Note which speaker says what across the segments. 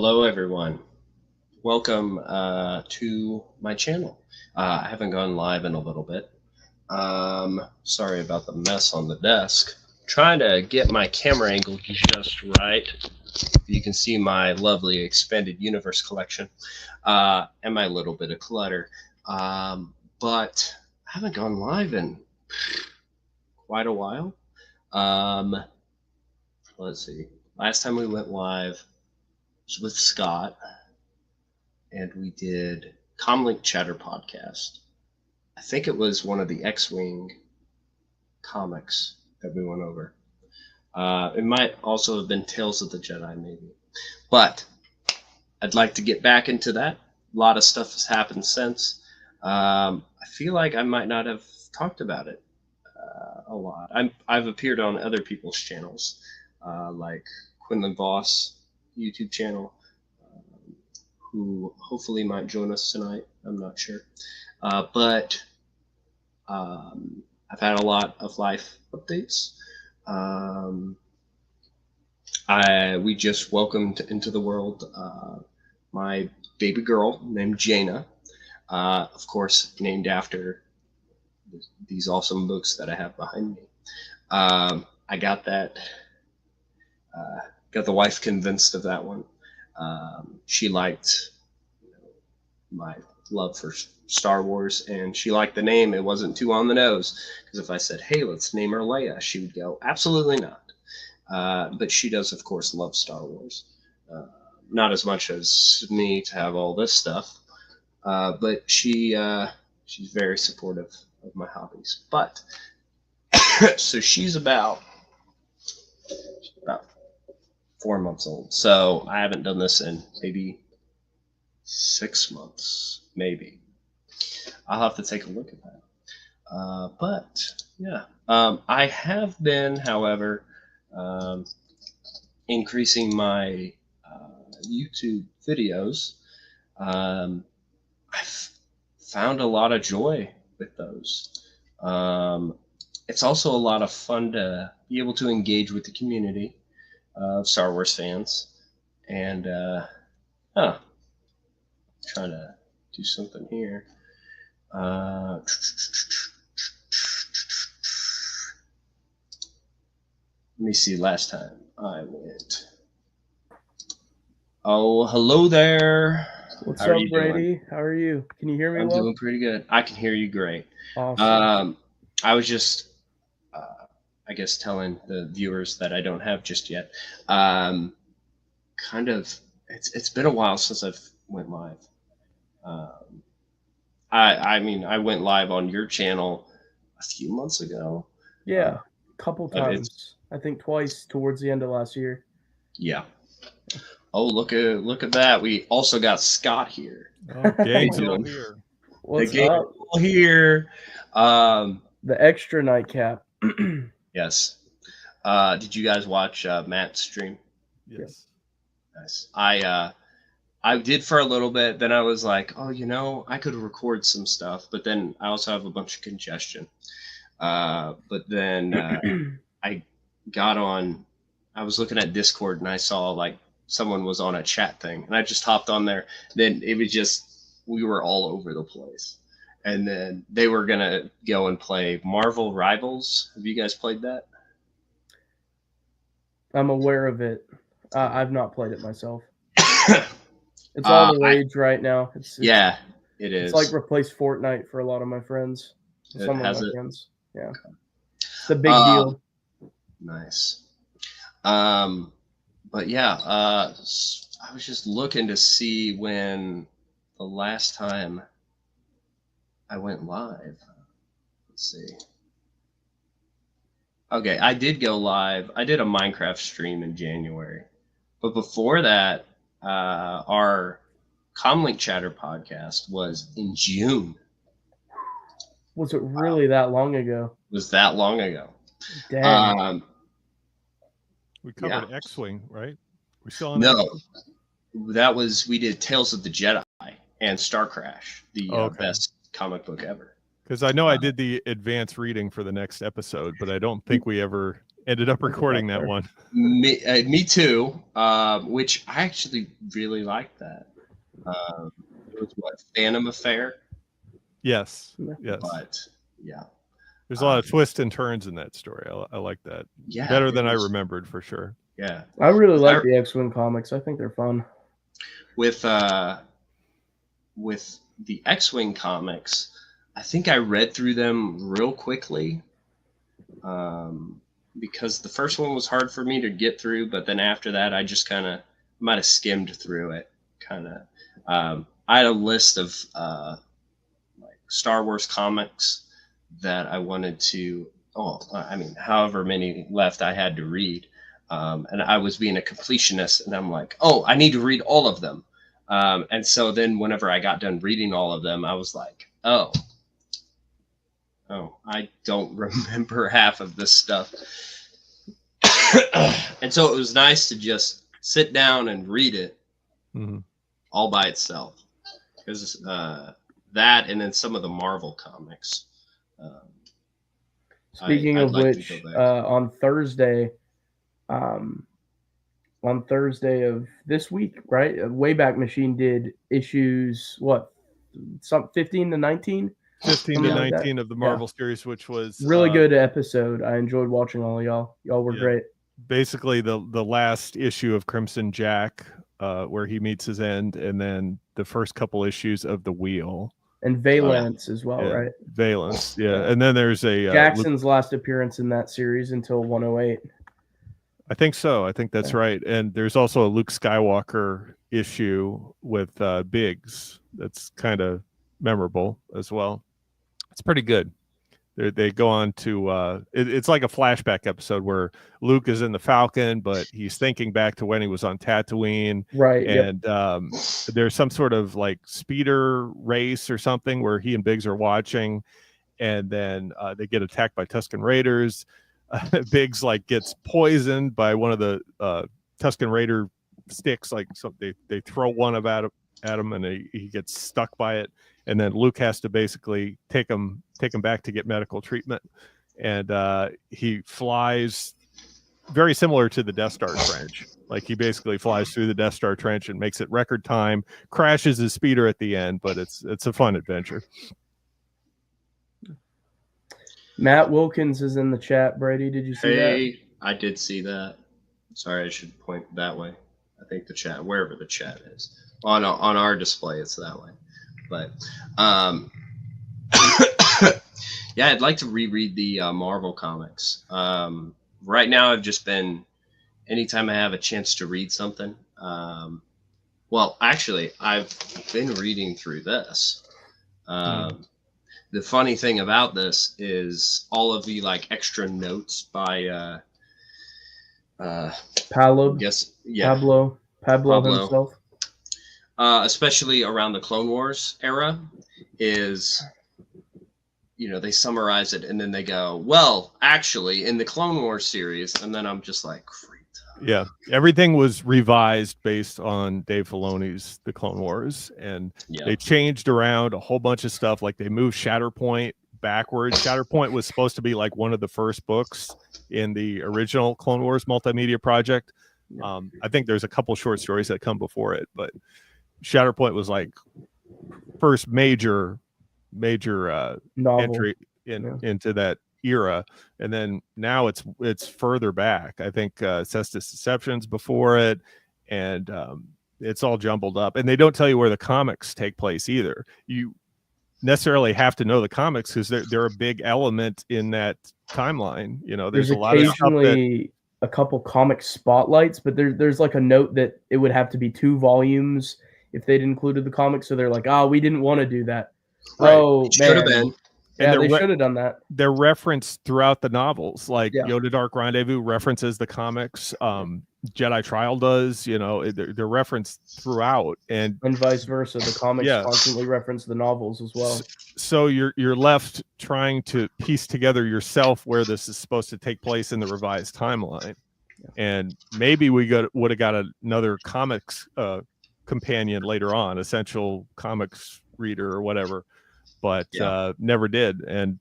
Speaker 1: Hello, everyone. Welcome to my channel. I haven't gone live in a little bit. Sorry about the mess on the desk. Trying to get my camera angle just right. You can see my lovely expanded universe collection and my little bit of clutter. But I haven't gone live in quite a while. Let's see. Last time we went live was with Scott, and we did Comlink Chatter podcast. I think it was one of the X-Wing comics that we went over. It might also have been Tales of the Jedi, maybe. But I'd like to get back into that. A lot of stuff has happened since. I feel like I might not have talked about it a lot. I've appeared on other people's channels, like Quinlan Voss YouTube channel, who hopefully might join us tonight. I'm not sure. But I've had a lot of life updates. We just welcomed into the world my baby girl named Jaina, of course, named after these awesome books that I have behind me. I got that, got the wife convinced of that one. She liked my love for Star Wars, and she liked the name. It wasn't too on the nose, because if I said, hey, let's name her Leia, she would go, absolutely not. But she does, of course, love Star Wars. Not as much as me to have all this stuff, but she's very supportive of my hobbies. But so she's about 4 months old. So I haven't done this in maybe 6 months, maybe. I'll have to take a look at that. But yeah, I have been, however, increasing my YouTube videos. I've found a lot of joy with those. It's also a lot of fun to be able to engage with the community of Star Wars fans. And trying to do something here. Let me see, last time I went. Oh, hello there.
Speaker 2: What's up, Brady? How are you? Can you hear me well?
Speaker 1: I'm doing pretty good. I can hear you great.
Speaker 2: Awesome.
Speaker 1: I was just, I guess, telling the viewers that I don't have just yet. Kind of, it's been a while since I've went live. I mean, I went live on your channel a few months ago.
Speaker 2: Yeah, a couple times. I think twice towards the end of last year.
Speaker 1: Yeah. Oh, look at that. We also got Scott here.
Speaker 3: Okay, here.
Speaker 2: What's up?
Speaker 1: Here.
Speaker 2: The extra nightcap.
Speaker 1: Yes. Did you guys watch Matt's stream?
Speaker 3: Yes.
Speaker 1: Nice. I did for a little bit. Then I was like, oh, I could record some stuff, but then I also have a bunch of congestion. But then I got on. I was looking at Discord and I saw like someone was on a chat thing, and I just hopped on there. Then it was just, we were all over the place. And then they were gonna go and play Marvel Rivals. Have you guys played that?
Speaker 2: I'm aware of it. I've not played it myself. It's all the rage right now.
Speaker 1: Yeah, it is.
Speaker 2: It's like replaced Fortnite for a lot of my friends. Some of my friends. Yeah. It's a big deal.
Speaker 1: Nice. But yeah, I was just looking to see when the last time I went live. Let's see. Okay, I did go live. I did a Minecraft stream in January. But before that, our Comlink Chatter podcast was in June.
Speaker 2: Was it really that long ago?
Speaker 1: It was that long ago.
Speaker 2: Damn.
Speaker 3: We covered X-Wing, right? We're still on
Speaker 1: No, that was, we did Tales of the Jedi and Star Crash, the best comic book ever.
Speaker 3: Because I know I did the advanced reading for the next episode, but I don't think we ever Ended up recording that
Speaker 2: there.
Speaker 3: one.
Speaker 1: Me too. Which I actually really liked that. It was what, Phantom Affair,
Speaker 3: Yes.
Speaker 1: but yeah,
Speaker 3: There's a lot of twists and turns in that story. I like that.
Speaker 1: yeah,
Speaker 3: Better than I remembered, for sure.
Speaker 1: Yeah,
Speaker 2: I really like the X-Wing comics. I think they're fun.
Speaker 1: With the X-Wing comics, I think I read through them real quickly, because the first one was hard for me to get through, but then after that, I just kind of might have skimmed through it. I had a list of like Star Wars comics that I wanted to. Oh, I mean, however many left I had to read, and I was being a completionist, and I'm like, oh, I need to read all of them. And so then whenever I got done reading all of them, I was like, oh, I don't remember half of this stuff. And so it was nice to just sit down and read it all by itself. Because that and then some of the Marvel comics.
Speaker 2: Speaking of which, on Thursday of this week, right? Wayback Machine did issues, what, some 15 to 19?
Speaker 3: 15 to 19 of the Marvel series, which was
Speaker 2: really good episode. I enjoyed watching all of y'all. Y'all were great.
Speaker 3: Basically, the last issue of Crimson Jack, where he meets his end, and then the first couple issues of The Wheel.
Speaker 2: And Valence as well, right?
Speaker 3: Valence, and then there's a
Speaker 2: Jackson's last appearance in that series until 108.
Speaker 3: I think so. I think that's right. And there's also a Luke Skywalker issue with Biggs that's kind of memorable as well. It's pretty good. They go on to it's like a flashback episode where Luke is in the Falcon, but he's thinking back to when he was on Tatooine,
Speaker 2: right?
Speaker 3: And there's some sort of like speeder race or something where he and Biggs are watching, and then they get attacked by Tusken Raiders. Biggs like gets poisoned by one of the Tusken Raider sticks, like so they throw one at him, and he gets stuck by it, and then Luke has to basically take him back to get medical treatment, and he flies very similar to the Death Star trench. Like he basically flies through the Death Star trench and makes it record time, crashes his speeder at the end, but it's a fun adventure.
Speaker 2: Matt Wilkins is in the chat. Brady, did you see that?
Speaker 1: I did see that. Sorry, I should point that way. I think the chat, wherever the chat is. On our display, it's that way. But yeah, I'd like to reread the Marvel comics. Right now, I've just been, anytime I have a chance to read something. Well, actually, I've been reading through this. The funny thing about this is all of the like extra notes by
Speaker 2: Pablo.
Speaker 1: Yes, yeah.
Speaker 2: Pablo himself.
Speaker 1: Especially around the Clone Wars era, is, they summarize it and then they go, well, actually, in the Clone Wars series, and then I'm just like, great.
Speaker 3: Yeah, everything was revised based on Dave Filoni's The Clone Wars, and they changed around a whole bunch of stuff. Like they moved Shatterpoint backwards. Shatterpoint was supposed to be like one of the first books in the original Clone Wars multimedia project. I think there's a couple short stories that come before it, but Shatterpoint was like first major entry into that era, and then now it's further back. I think Cestus Deception's before it, and it's all jumbled up, and they don't tell you where the comics take place either. You necessarily have to know the comics because they're a big element in that timeline. There's a lot of stuff
Speaker 2: a couple comic spotlights, but there's like a note that it would have to be 2 volumes if they'd included the comics. So they're like, we didn't want to do that.
Speaker 1: Right. Oh, it should have been.
Speaker 2: Yeah, they should have done that.
Speaker 3: They're referenced throughout the novels. Like Yoda Dark Rendezvous references the comics. Jedi Trial does. They're referenced throughout, and
Speaker 2: vice versa. The comics constantly reference the novels as well.
Speaker 3: So you're left trying to piece together yourself where this is supposed to take place in the revised timeline, and maybe we would have got another comics companion later on, Essential Comics reader or whatever. But never did. And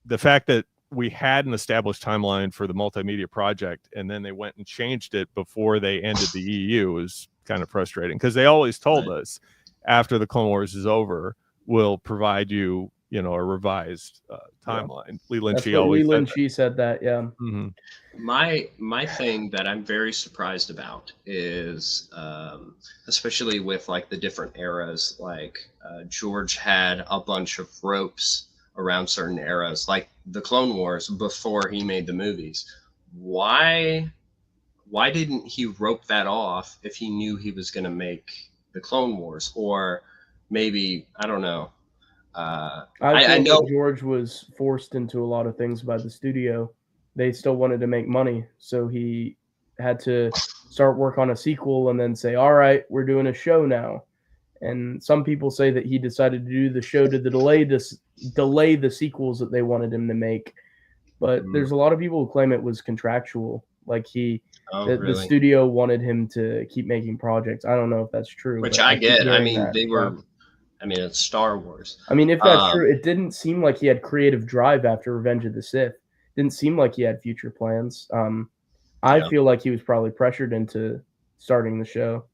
Speaker 3: the fact that we had an established timeline for the multimedia project, and then they went and changed it before they ended the EU. It was kind of frustrating because they always told us after the Clone Wars is over, we'll provide you, you know, a revised timeline. Leland Chi always said
Speaker 2: Leland Chi said that. Yeah.
Speaker 3: Mm-hmm.
Speaker 1: My thing that I'm very surprised about is, especially with like the different eras, like George had a bunch of ropes around certain eras, like the Clone Wars before he made the movies. Why didn't he rope that off if he knew he was going to make the Clone Wars? Or maybe, I don't know. I know
Speaker 2: that George was forced into a lot of things by the studio. They still wanted to make money, so he had to start work on a sequel and then say, all right, we're doing a show now. And some people say that he decided to do the show to delay the sequels that they wanted him to make. But there's a lot of people who claim it was contractual. Like the studio wanted him to keep making projects. I don't know if that's true.
Speaker 1: Which I get. I mean, it's Star Wars.
Speaker 2: I mean, if that's true, it didn't seem like he had creative drive after Revenge of the Sith. Didn't seem like he had future plans. I feel like he was probably pressured into starting the show.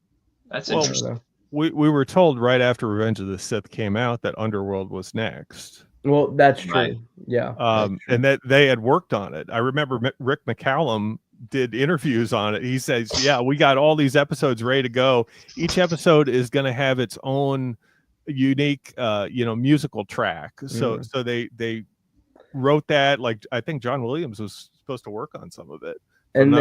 Speaker 1: That's interesting.
Speaker 3: We were told right after Revenge of the Sith came out that Underworld was next.
Speaker 2: Well, that's true.
Speaker 1: Right.
Speaker 2: Yeah.
Speaker 3: And that they had worked on it. I remember Rick McCallum did interviews on it. He says, yeah, we got all these episodes ready to go. Each episode is going to have its own unique, musical track. So they wrote that. Like, I think John Williams was supposed to work on some of it.
Speaker 2: And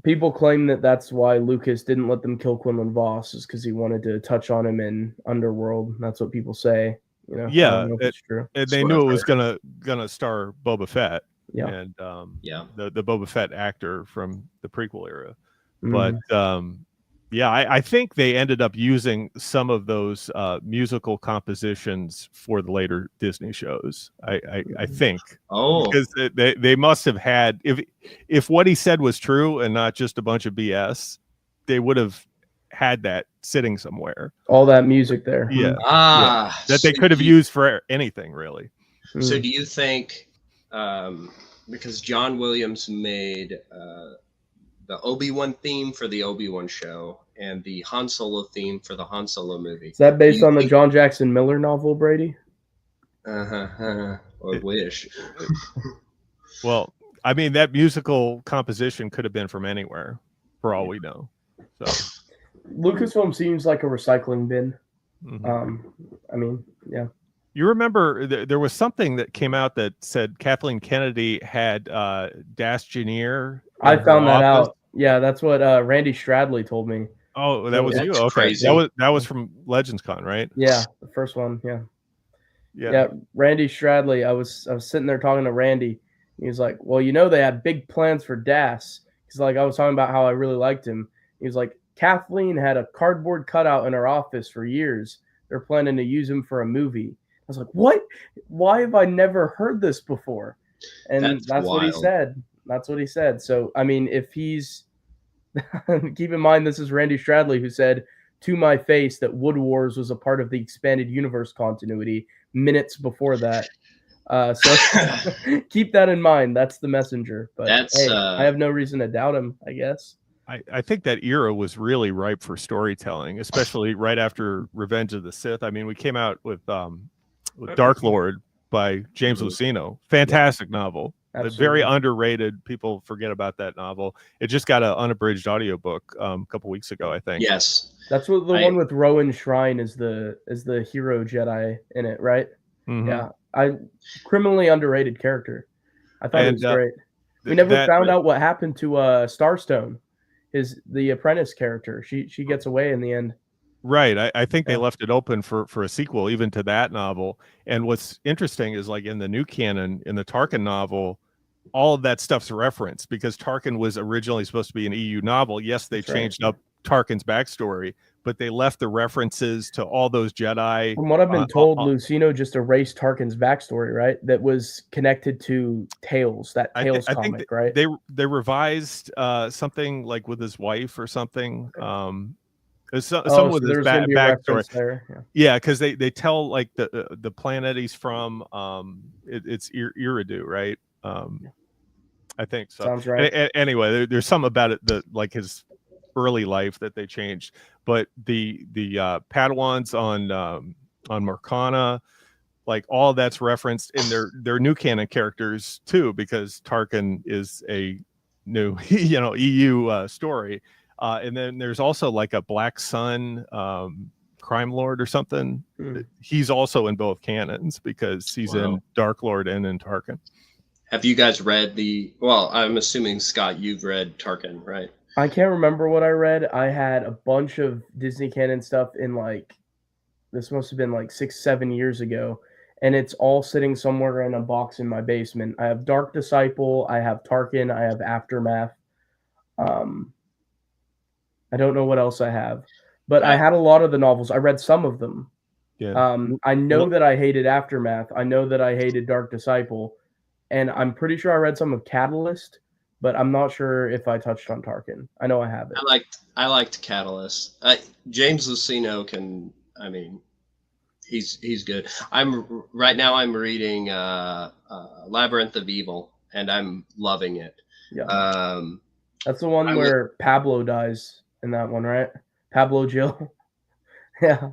Speaker 2: people claim that that's why Lucas didn't let them kill Quinlan Voss, is because he wanted to touch on him in Underworld. That's what people say. You know,
Speaker 3: yeah,
Speaker 2: I don't know if it's true.
Speaker 3: And they knew it was gonna star Boba Fett.
Speaker 2: Yeah,
Speaker 3: and the Boba Fett actor from the prequel era. But I think they ended up using some of those musical compositions for the later Disney shows. I think. Because they must have had, if what he said was true and not just a bunch of BS, they would have had that sitting somewhere.
Speaker 2: All that music there.
Speaker 3: Yeah. That they could have used for anything, really.
Speaker 1: So do you think, because John Williams made the Obi-Wan theme for the Obi-Wan show and the Han Solo theme for the Han Solo movie.
Speaker 2: Is that based on the John Jackson Miller novel, Brady?
Speaker 1: I wish.
Speaker 3: Well, I mean, that musical composition could have been from anywhere, for all we know. So
Speaker 2: Lucasfilm seems like a recycling bin. I mean, yeah.
Speaker 3: You remember there was something that came out that said Kathleen Kennedy had Das Junior.
Speaker 2: I found that out. Yeah, that's what Randy Stradley told me.
Speaker 3: Oh, that was you. Okay,
Speaker 1: crazy.
Speaker 3: That was from Legends Con, right?
Speaker 2: Yeah, the first one. Yeah. Randy Stradley. I was sitting there talking to Randy. He was like, "Well, they had big plans for Das." Because I was talking about how I really liked him. He was like, "Kathleen had a cardboard cutout in her office for years. They're planning to use him for a movie." I was like, "What? Why have I never heard this before?" And that's what he said. That's what he said. So, I mean, if he's keep in mind, this is Randy Stradley, who said to my face that Wood Wars was a part of the expanded universe continuity minutes before that. So keep that in mind. That's the messenger. But I have no reason to doubt him, I guess.
Speaker 3: I think that era was really ripe for storytelling, especially right after Revenge of the Sith. I mean, we came out with Dark Lord by James Luceno. Fantastic novel. Very underrated. People forget about that novel. It just got an unabridged audiobook a couple weeks ago, I think.
Speaker 1: Yes.
Speaker 2: That's what the one with Rowan Shrine is the hero Jedi in it, right? Yeah. Criminally underrated character. I thought it was great. We never found out what happened to Starstone, the apprentice character. She gets away in the end.
Speaker 3: Right. I think they left it open for a sequel even to that novel. And what's interesting is, like, in the new canon, in the Tarkin novel, all of that stuff's referenced because Tarkin was originally supposed to be an EU novel. Yes, they changed up Tarkin's backstory, but they left the references to all those Jedi.
Speaker 2: From what I've been told, Luceno just erased Tarkin's backstory, right? That was connected to Tales, Tales comic, right?
Speaker 3: They revised something like with his wife or something. Some with his backstory. Yeah, because they tell like the planet he's from. It's Eridu, right? I think so.
Speaker 2: Sounds right.
Speaker 3: Anyway, there's some about it that like his early life that they changed, but the Padawans on Morcana, like all that's referenced in their new canon characters too, because Tarkin is a new EU story, and then there's also like a Black Sun crime lord or something. He's also in both canons because he's in Dark Lord and in Tarkin.
Speaker 1: Have you guys read well, I'm assuming, Scott, you've read Tarkin, right?
Speaker 2: I can't remember what I read. I had a bunch of Disney canon stuff in this must have been 6-7 years ago, and it's all sitting somewhere in a box in my basement. I have Dark Disciple, I have Tarkin, I have Aftermath. I don't know what else I have, but I had a lot of the novels. I read some of them.
Speaker 3: Yeah.
Speaker 2: I know that I hated Aftermath. I know that I hated Dark Disciple. And I'm pretty sure I read some of Catalyst, but I'm not sure if I touched on Tarkin. I know I have it.
Speaker 1: I liked Catalyst. James Luceno he's good. Right now I'm reading Labyrinth of Evil, and I'm loving it.
Speaker 2: Yeah. That's the one where Pablo dies in that one, right? Pablo Jill. Yeah.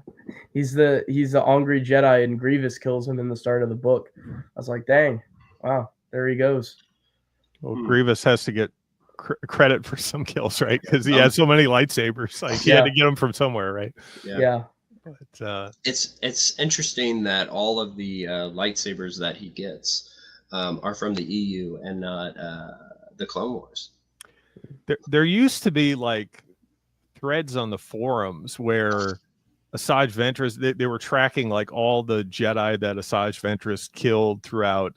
Speaker 2: He's the angry Jedi, and Grievous kills him in the start of the book. I was like, dang. Wow, there he goes.
Speaker 3: Well, Grievous has to get credit for some kills, right? Because he has so many lightsabers. Like he had to get them from somewhere, right?
Speaker 2: Yeah.
Speaker 1: But it's interesting that all of the lightsabers that he gets are from the EU and not the Clone Wars.
Speaker 3: There used to be like threads on the forums where Asajj Ventress, they were tracking like all the Jedi that Asajj Ventress killed throughout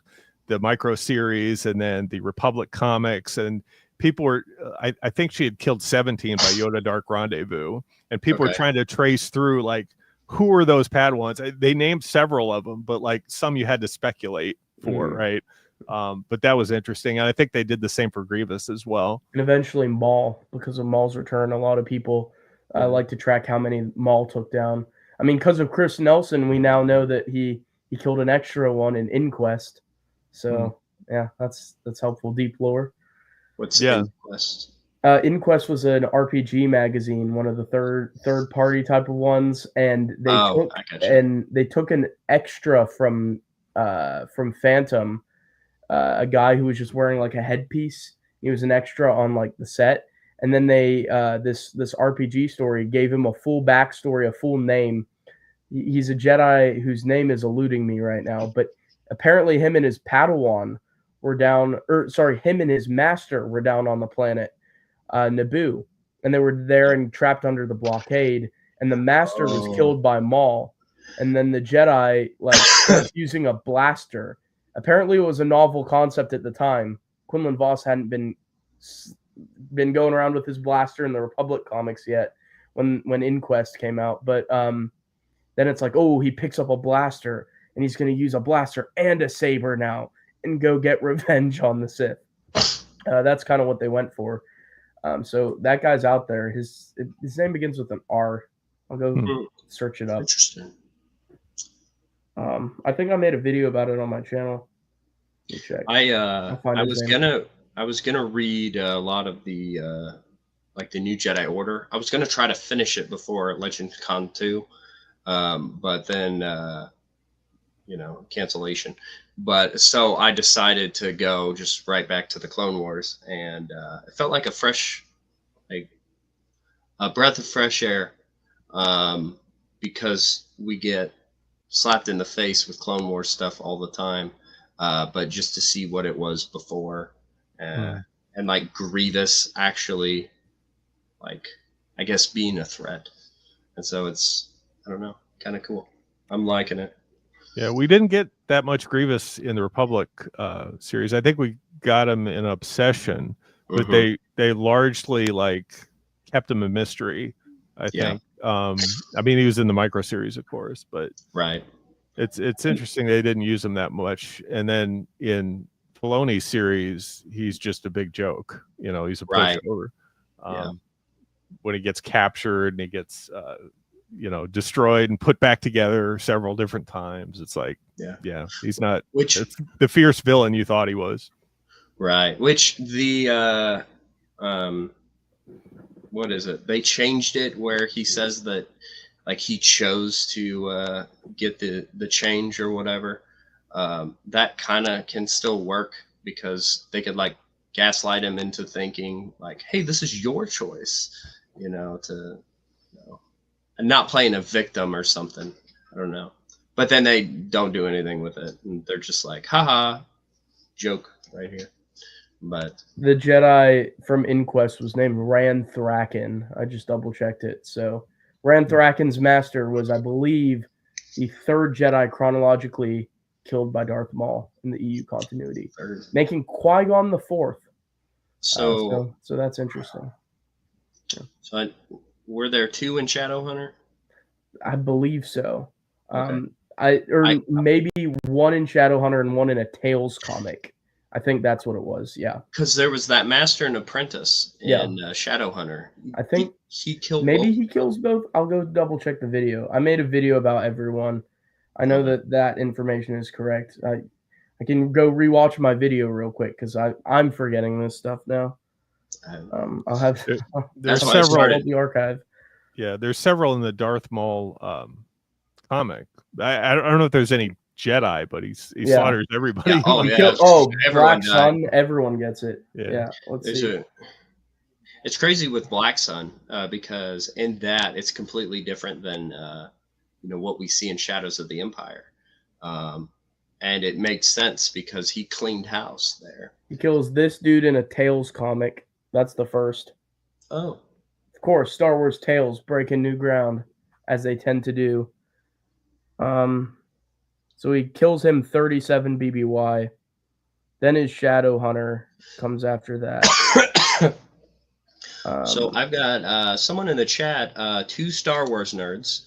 Speaker 3: the micro series and then the Republic comics, and people were I think she had killed 17 by Yoda Dark Rendezvous, and people were trying to trace through like who are those Padawans. They named several of them, but like some you had to speculate for, right? But that was interesting, and I think they did the same for Grievous as well.
Speaker 2: And eventually Maul, because of Maul's return, a lot of people like to track how many Maul took down. I mean, because of Chris Nelson, we now know that he killed an extra one in Inquest. So yeah, that's helpful. Deep lore.
Speaker 1: What's Inquest?
Speaker 2: Inquest was an RPG magazine, one of the third party type of ones, and they took an extra from Phantom, a guy who was just wearing like a headpiece. He was an extra on like the set, and then they this RPG story gave him a full backstory, a full name. He's a Jedi whose name is eluding me right now, but apparently him and his Padawan were down, him and his master were down on the planet Naboo, and they were there and trapped under the blockade, and the master was killed by Maul, and then the Jedi was using a blaster. Apparently it was a novel concept at the time. Quinlan Vos hadn't been going around with his blaster in the Republic comics yet when Inquest came out, but then it's like, oh, he picks up a blaster and he's going to use a blaster and a saber now and go get revenge on the Sith. That's kind of what they went for. So that guy's out there. His name begins with an R. I'll go search it up.
Speaker 1: Interesting.
Speaker 2: I think I made a video about it on my channel. Let me check.
Speaker 1: I was gonna read a lot of the like the New Jedi Order. I was gonna try to finish it before Legend Con 2, but then cancellation. But so I decided to go just right back to the Clone Wars, and it felt like a breath of fresh air, because we get slapped in the face with Clone Wars stuff all the time, but just to see what it was before, and like Grievous actually, like, I guess, being a threat, and so it's, I don't know, kind of cool. I'm liking it.
Speaker 3: Yeah, we didn't get that much Grievous in the Republic series. I think we got him in Obsession, but they largely like kept him a mystery, I think. I mean, he was in the micro series, of course, but it's interesting they didn't use him that much. And then in Filoni's series, he's just a big joke. He's a pushover. When he gets captured and he gets destroyed and put back together several different times, it's like, he's not it's the fierce villain you thought he was.
Speaker 1: Right. Which the what is it? They changed it where he says that like he chose to get the change or whatever. That kind of can still work because they could like gaslight him into thinking like, hey, this is your choice, and not playing a victim or something. I don't know. But then they don't do anything with it. And they're just like, haha, joke right here. But
Speaker 2: the Jedi from Inquest was named Ran Thraken. I just double checked it. So Ran Thraken's master was, I believe, the third Jedi chronologically killed by Darth Maul in the EU continuity, making Qui-Gon the fourth. So that's interesting.
Speaker 1: Yeah. So were there 2 in Shadowhunter?
Speaker 2: I believe so. Okay. Maybe 1 in Shadowhunter and 1 in a Tales comic. I think that's what it was. Yeah.
Speaker 1: Because there was that Master and Apprentice in Shadowhunter.
Speaker 2: I think
Speaker 1: he killed.
Speaker 2: Maybe
Speaker 1: both.
Speaker 2: He kills both. I'll go double check the video. I made a video about everyone. I know that information is correct. I can go rewatch my video real quick because I'm forgetting this stuff now. I'll have
Speaker 3: there's several
Speaker 2: in the archive.
Speaker 3: Yeah, there's several in the Darth Maul comic. I don't know if there's any Jedi, but he slaughters everybody.
Speaker 2: Yeah. Black Sun, everyone gets it. Yeah. Let's see.
Speaker 1: It's crazy with Black Sun because in that it's completely different than what we see in Shadows of the Empire, and it makes sense because he cleaned house there.
Speaker 2: He kills this dude in a Tales comic. That's the first.
Speaker 1: Oh,
Speaker 2: of course, Star Wars Tales breaking new ground as they tend to do. So he kills him 37 BBY. Then his Shadowhunter comes after that.
Speaker 1: So I've got someone in the chat, 2 Star Wars nerds,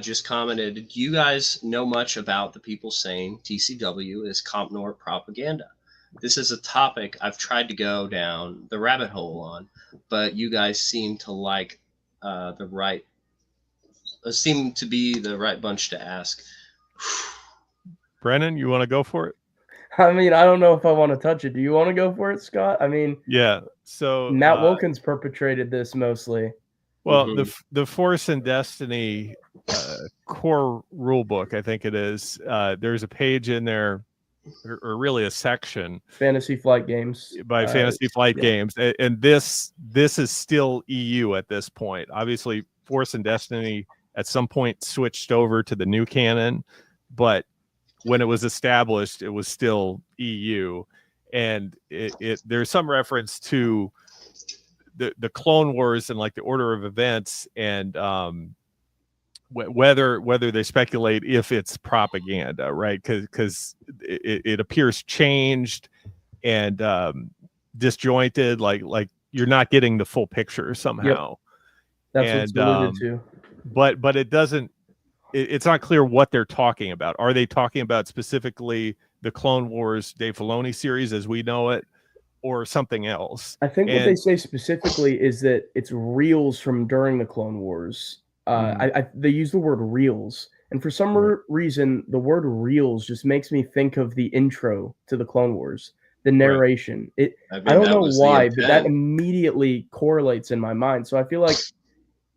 Speaker 1: just commented, do you guys know much about the people saying TCW is Comp Nord propaganda? This is a topic I've tried to go down the rabbit hole on, but you guys seem to like seem to be the right bunch to ask.
Speaker 3: Brennan, you want to go for it?
Speaker 2: I mean, I don't know if I want to touch it. Do you want to go for it, Scott? I mean,
Speaker 3: yeah. So
Speaker 2: Matt Wilkins perpetrated this mostly.
Speaker 3: Well, the Force and Destiny core rule book, I think it is. There's a page in there, or really a section,
Speaker 2: Fantasy Flight Games
Speaker 3: by Fantasy Flight Games, and this is still EU at this point. Obviously, Force and Destiny at some point switched over to the new canon, but when it was established, it was still EU, and there's some reference to the Clone Wars and like the order of events, and whether they speculate if it's propaganda, right? Because it appears changed and disjointed, like you're not getting the full picture somehow.
Speaker 2: Yep. That's what's alluded to.
Speaker 3: But it doesn't. It's not clear what they're talking about. Are they talking about specifically the Clone Wars Dave Filoni series as we know it, or something else?
Speaker 2: I think what they say specifically is that it's reels from during the Clone Wars. They use the word reels, and for some reason, the word reels just makes me think of the intro to the Clone Wars, the narration. I don't know why, but that immediately correlates in my mind. So I feel like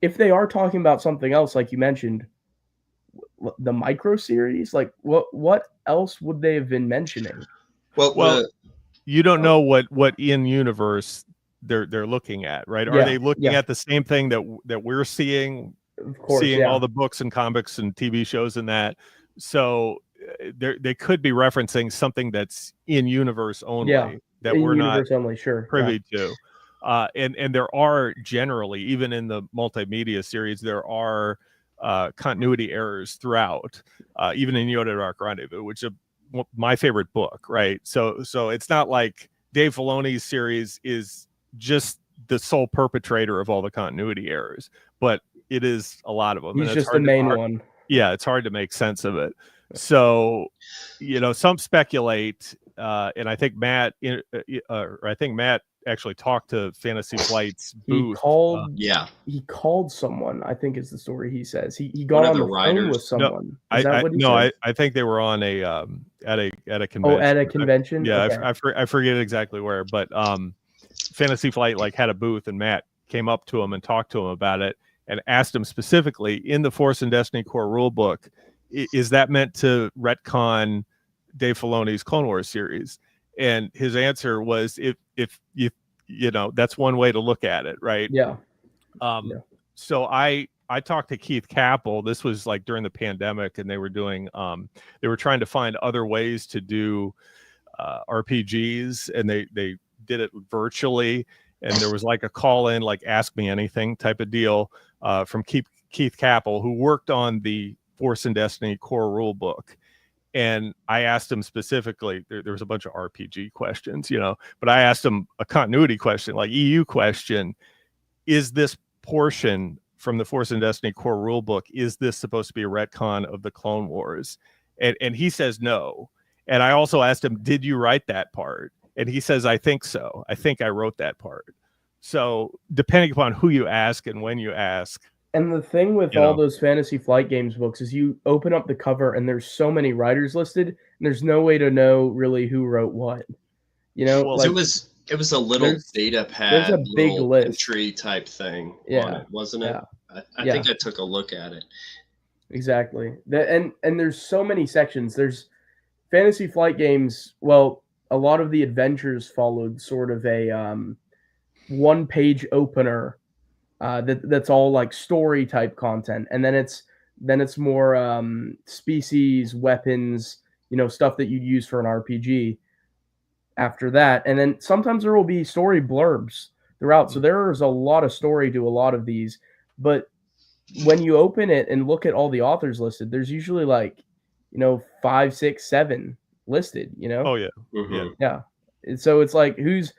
Speaker 2: if they are talking about something else, like you mentioned, the micro series, like what else would they have been mentioning?
Speaker 3: Well, you don't know what in universe they're looking at, right? Are they looking at the same thing that we're seeing?
Speaker 2: Of course,
Speaker 3: seeing all the books and comics and TV shows and that. So they could be referencing something that's in universe only that we're not privy to. And there are generally, even in the multimedia series, there are continuity errors throughout, even in Yoda Dark Rendezvous, which is my favorite book, right? So it's not like Dave Filoni's series is just the sole perpetrator of all the continuity errors, but it is a lot of them.
Speaker 2: He's just the main one.
Speaker 3: Yeah, it's hard to make sense of it. So, some speculate, and I think Matt actually talked to Fantasy Flight's booth.
Speaker 2: He called someone, I think is the story he says. He got on the phone with someone.
Speaker 3: I think they were on a at a convention.
Speaker 2: Oh, at a convention?
Speaker 3: I forget exactly where, but Fantasy Flight like had a booth, and Matt came up to him and talked to him about it and asked him specifically, in the Force and Destiny core rulebook, is that meant to retcon Dave Filoni's Clone Wars series? And his answer was, if you know, that's one way to look at it, right?
Speaker 2: Yeah.
Speaker 3: So I talked to Keith Capel. This was like during the pandemic, and they were doing they were trying to find other ways to do RPGs, and they did it virtually. And there was like a call in, like Ask Me Anything type of deal from Keith Capel, who worked on the Force and Destiny core rulebook. And I asked him specifically, there was a bunch of RPG questions, you know, but I asked him a continuity question, like EU question. Is this portion from the Force and Destiny core rulebook, is this supposed to be a retcon of the Clone Wars? And he says no. And I also asked him, did you write that part? And he says, I think so. I think I wrote that part. So depending upon who you ask and when you ask.
Speaker 2: And the thing with all those Fantasy Flight Games books is you open up the cover and there's so many writers listed, and there's no way to know really who wrote what. You know,
Speaker 1: well, like, it was a little data pad,
Speaker 2: there's a big list
Speaker 1: entry type thing on it, wasn't it?
Speaker 2: Yeah.
Speaker 1: I think I took a look at it.
Speaker 2: Exactly. And there's so many sections. There's Fantasy Flight Games. Well, a lot of the adventures followed sort of a one-page opener that's all like story type content, and then it's more species, weapons, you know, stuff that you'd use for an RPG after that. And then sometimes there will be story blurbs throughout. So there's a lot of story to a lot of these, but when you open it and look at all the authors listed, there's usually like, you know, 5, 6, 7 listed, you know?
Speaker 3: Oh yeah.
Speaker 1: Mm-hmm.
Speaker 2: Yeah. And so it's like, who's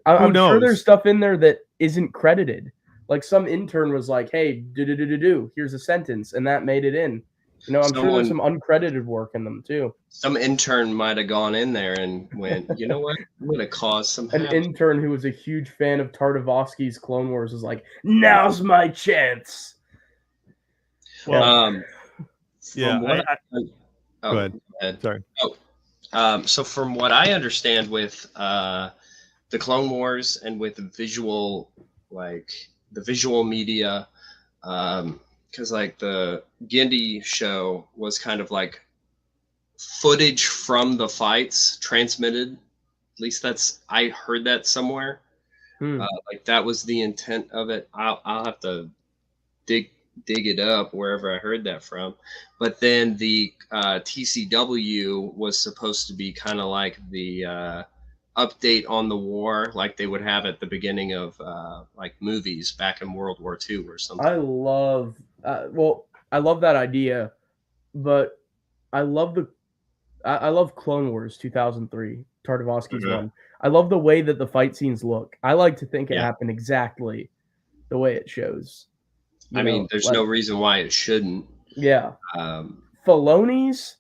Speaker 2: I'm sure there's stuff in there that isn't credited. Like some intern was like, hey, here's a sentence, and that made it in. You know, I'm sure there's some uncredited work in them too.
Speaker 1: Some intern might have gone in there and went, you know what, I'm going to cause some
Speaker 2: An intern who was a huge fan of Tartakovsky's Clone Wars was like, now's my chance.
Speaker 1: Well,
Speaker 3: go ahead. Sorry.
Speaker 1: So from what I understand with the Clone Wars and with the visual media, because like the Gindi show was kind of like footage from the fights transmitted. At least I heard that somewhere. Like that was the intent of it. I'll have to dig it up wherever I heard that from. But then the TCW was supposed to be kind of like the update on the war, like they would have at the beginning of like movies back in World War II or something.
Speaker 2: I love that idea, but I love Clone Wars 2003, Tartakovsky's one. I love the way that the fight scenes look. I like to think it happened exactly the way it shows.
Speaker 1: I mean, there's no reason why it shouldn't.
Speaker 2: Yeah. Filoni's,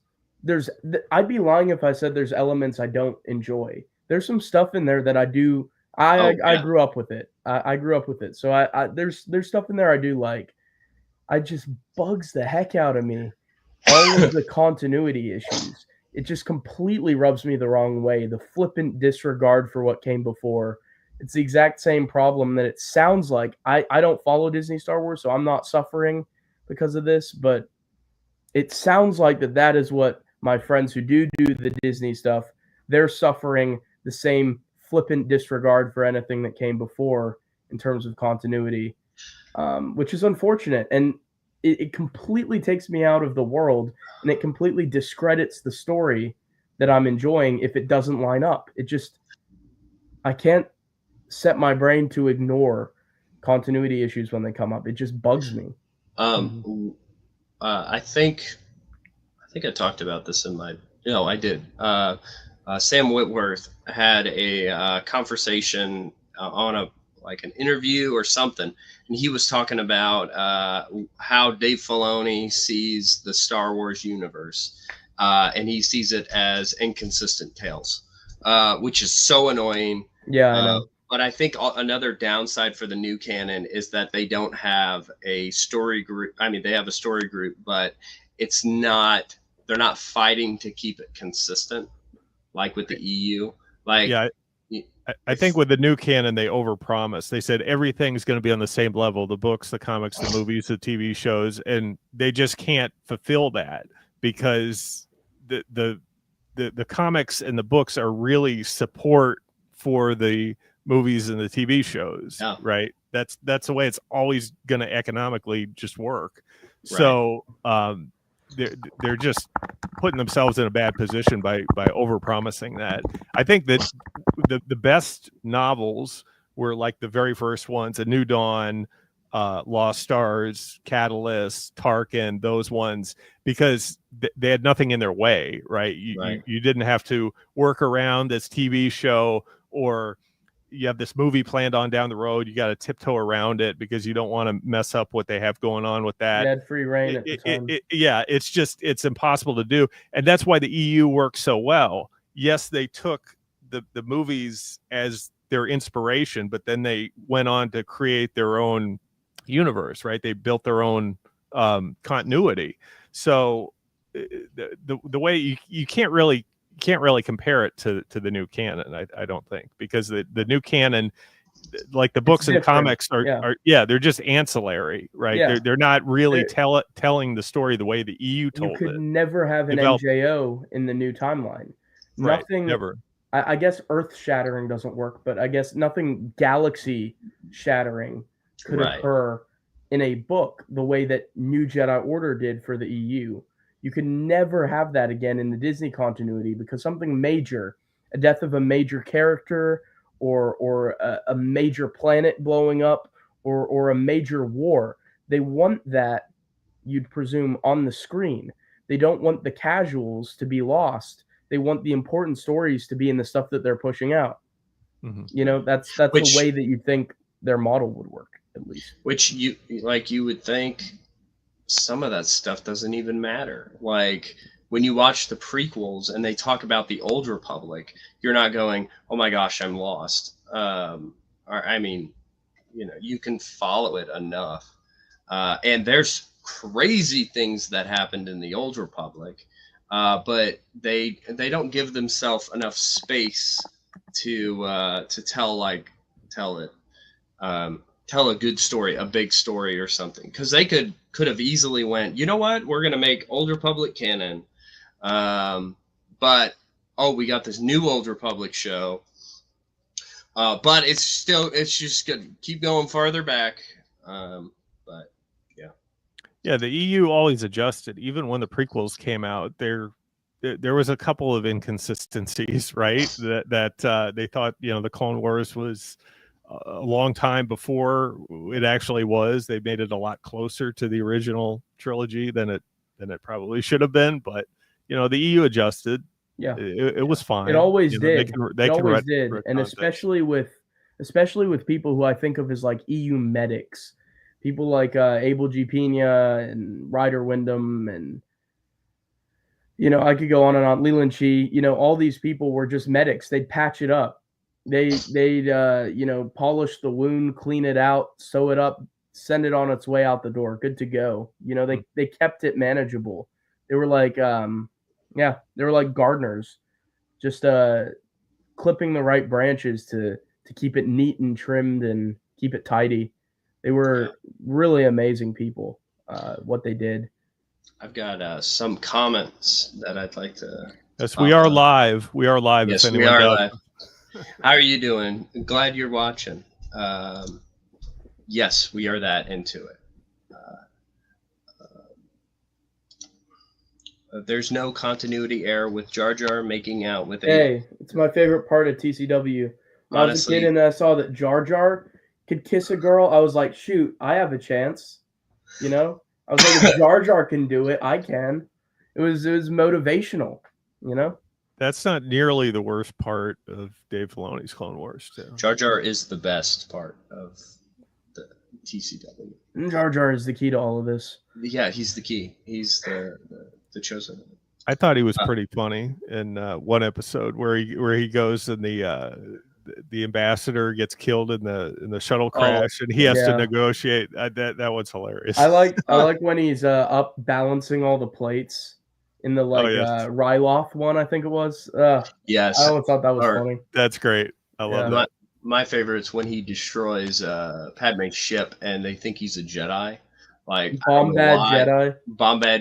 Speaker 2: I'd be lying if I said there's elements I don't enjoy. There's some stuff in there that I do. I grew up with it. I grew up with it. So there's stuff in there I do like. I just bugs the heck out of me. All of the continuity issues. It just completely rubs me the wrong way. The flippant disregard for what came before. It's the exact same problem that it sounds like. I don't follow Disney Star Wars, so I'm not suffering because of this, but it sounds like that is what my friends who do the Disney stuff, they're suffering the same flippant disregard for anything that came before in terms of continuity, which is unfortunate. And it completely takes me out of the world, and it completely discredits the story that I'm enjoying if it doesn't line up. I can't set my brain to ignore continuity issues when they come up. It just bugs me.
Speaker 1: I think I talked about this in my. No, I did. Sam Whitworth had a conversation on an interview or something, and he was talking about how Dave Filoni sees the Star Wars universe, and he sees it as inconsistent tales, which is so annoying.
Speaker 2: Yeah, I know.
Speaker 1: But I think another downside for the new canon is that they don't have a story group. I mean, they have a story group, but it's not. They're not fighting to keep it consistent, like with the EU. Like,
Speaker 3: yeah, I think with the new canon, they overpromised. They said everything's going to be on the same level: the books, the comics, the movies, the TV shows, and they just can't fulfill that because the comics and the books are really support for the movies and the TV shows, right? That's the way it's always going to economically just work. Right. So they're just putting themselves in a bad position by overpromising that. I think that the best novels were like the very first ones, A New Dawn, Lost Stars, Catalyst, Tarkin, those ones, because they had nothing in their way, right? You didn't have to work around this TV show, or you have this movie planned on down the road. You got to tiptoe around it because you don't want to mess up what they have going on with that.
Speaker 2: You had free reign at the time.
Speaker 3: It's impossible to do. And that's why the EU works so well. Yes, they took the movies as their inspiration, but then they went on to create their own universe, right? They built their own continuity. So the way you can't really compare it to the new canon, I don't think, because the new canon, like the books and comics are they're just ancillary, right? Yeah. They're not really telling the story the way the EU told it.
Speaker 2: You could never have an MJO in the new timeline. Nothing.
Speaker 3: Never.
Speaker 2: I guess earth shattering doesn't work, but I guess nothing galaxy shattering could occur in a book the way that New Jedi Order did for the EU. You could never have that again in the Disney continuity, because something major, a death of a major character, or a major planet blowing up, or a major war, they want that, you'd presume, on the screen. They don't want the casuals to be lost. They want the important stories to be in the stuff that they're pushing out. Mm-hmm. You know, that's the way that you think their model would work, at least.
Speaker 1: Which you would think some of that stuff doesn't even matter. Like when you watch the prequels and they talk about the Old Republic, you're not going, "Oh my gosh, I'm lost." I mean, you know, you can follow it enough, and there's crazy things that happened in the Old Republic. But they don't give themselves enough space to tell a good story, a big story or something, because they could have easily went, you know what, we're gonna make Old Republic canon, but we got this new Old Republic show, but it's just gonna keep going farther back, but
Speaker 3: yeah, the EU always adjusted. Even when the prequels came out, there was a couple of inconsistencies, right? that they thought, you know, the Clone Wars was a long time before it actually was. They made it a lot closer to the original trilogy than it probably should have been. But you know, the EU adjusted.
Speaker 2: Yeah,
Speaker 3: it was fine.
Speaker 2: It always did. They always did, and especially with people who I think of as like EU medics. People like Abel G. Pena and Ryder Wyndham, and, you know, I could go on and on. Leland Chi, you know, all these people were just medics. They'd patch it up. They'd you know, polish the wound, clean it out, sew it up, send it on its way out the door, good to go. You know, they kept it manageable. They were like, they were like gardeners, just clipping the right branches to keep it neat and trimmed and keep it tidy. They were really amazing people, what they did.
Speaker 1: I've got some comments that I'd like to...
Speaker 3: Yes, we are live. We are live.
Speaker 1: Yes, we are live. How are you doing? Glad you're watching. Yes, we are that into it. There's no continuity error with Jar Jar making out with
Speaker 2: it's my favorite part of TCW. When I was a kid and I saw that Jar Jar could kiss a girl, I was like, shoot, I have a chance. You know? I was like, if Jar Jar can do it, I can. It was motivational, you know?
Speaker 3: That's not nearly the worst part of Dave Filoni's Clone Wars, too.
Speaker 1: Jar Jar is the best part of the TCW.
Speaker 2: Jar Jar is the key to all of this.
Speaker 1: Yeah, he's the key. He's the chosen one.
Speaker 3: I thought he was pretty funny in one episode where he goes in the the ambassador gets killed in the shuttle crash, and he has to negotiate. That one's hilarious.
Speaker 2: I like when he's up balancing all the plates in the Ryloth one, I think it was.
Speaker 1: Yes,
Speaker 2: I always thought that was funny.
Speaker 3: That's great. I love that.
Speaker 1: My favorite is when he destroys Padme's ship, and they think he's a Jedi. Like
Speaker 2: Bombad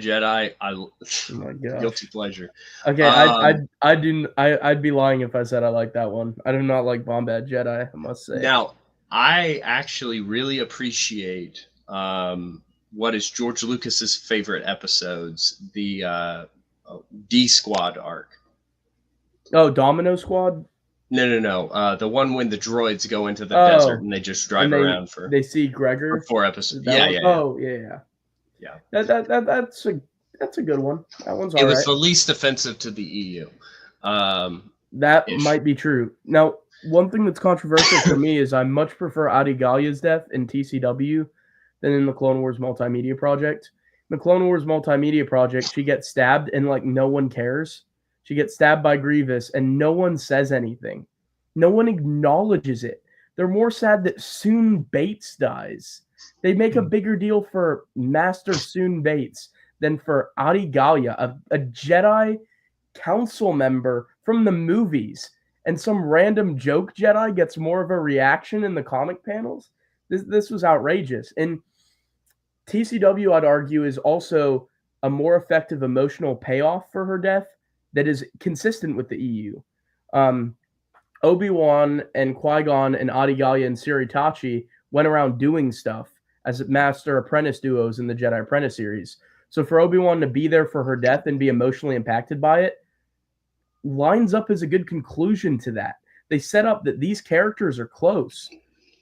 Speaker 1: Jedi. Oh my God. Guilty pleasure.
Speaker 2: Okay, I'd be lying if I said I like that one. I do not like Bombad Jedi, I must say.
Speaker 1: Now, I actually really appreciate what is George Lucas's favorite episodes, the D Squad arc.
Speaker 2: Oh, Domino Squad?
Speaker 1: No. The one when the droids go into the desert and they just drive around for.
Speaker 2: They see Gregor.
Speaker 1: For 4 episodes.
Speaker 2: Oh yeah. That's a good one. That one's all right.
Speaker 1: It was the least offensive to the EU.
Speaker 2: That might be true. Now, one thing that's controversial for me is I much prefer Adi Gallia's death in TCW than in the Clone Wars Multimedia Project. In the Clone Wars Multimedia Project, she gets stabbed and like no one cares. She gets stabbed by Grievous and no one says anything. No one acknowledges it. They're more sad that Soon Bates dies. They make a bigger deal for Master Soon Bates than for Adi Gallia, a Jedi council member from the movies. And some random joke Jedi gets more of a reaction in the comic panels. This was outrageous. And TCW, I'd argue, is also a more effective emotional payoff for her death that is consistent with the EU. Obi-Wan and Qui-Gon and Adi Gallia and Siritachi went around doing stuff as master-apprentice duos in the Jedi Apprentice series. So for Obi-Wan to be there for her death and be emotionally impacted by it lines up as a good conclusion to that. They set up that these characters are close.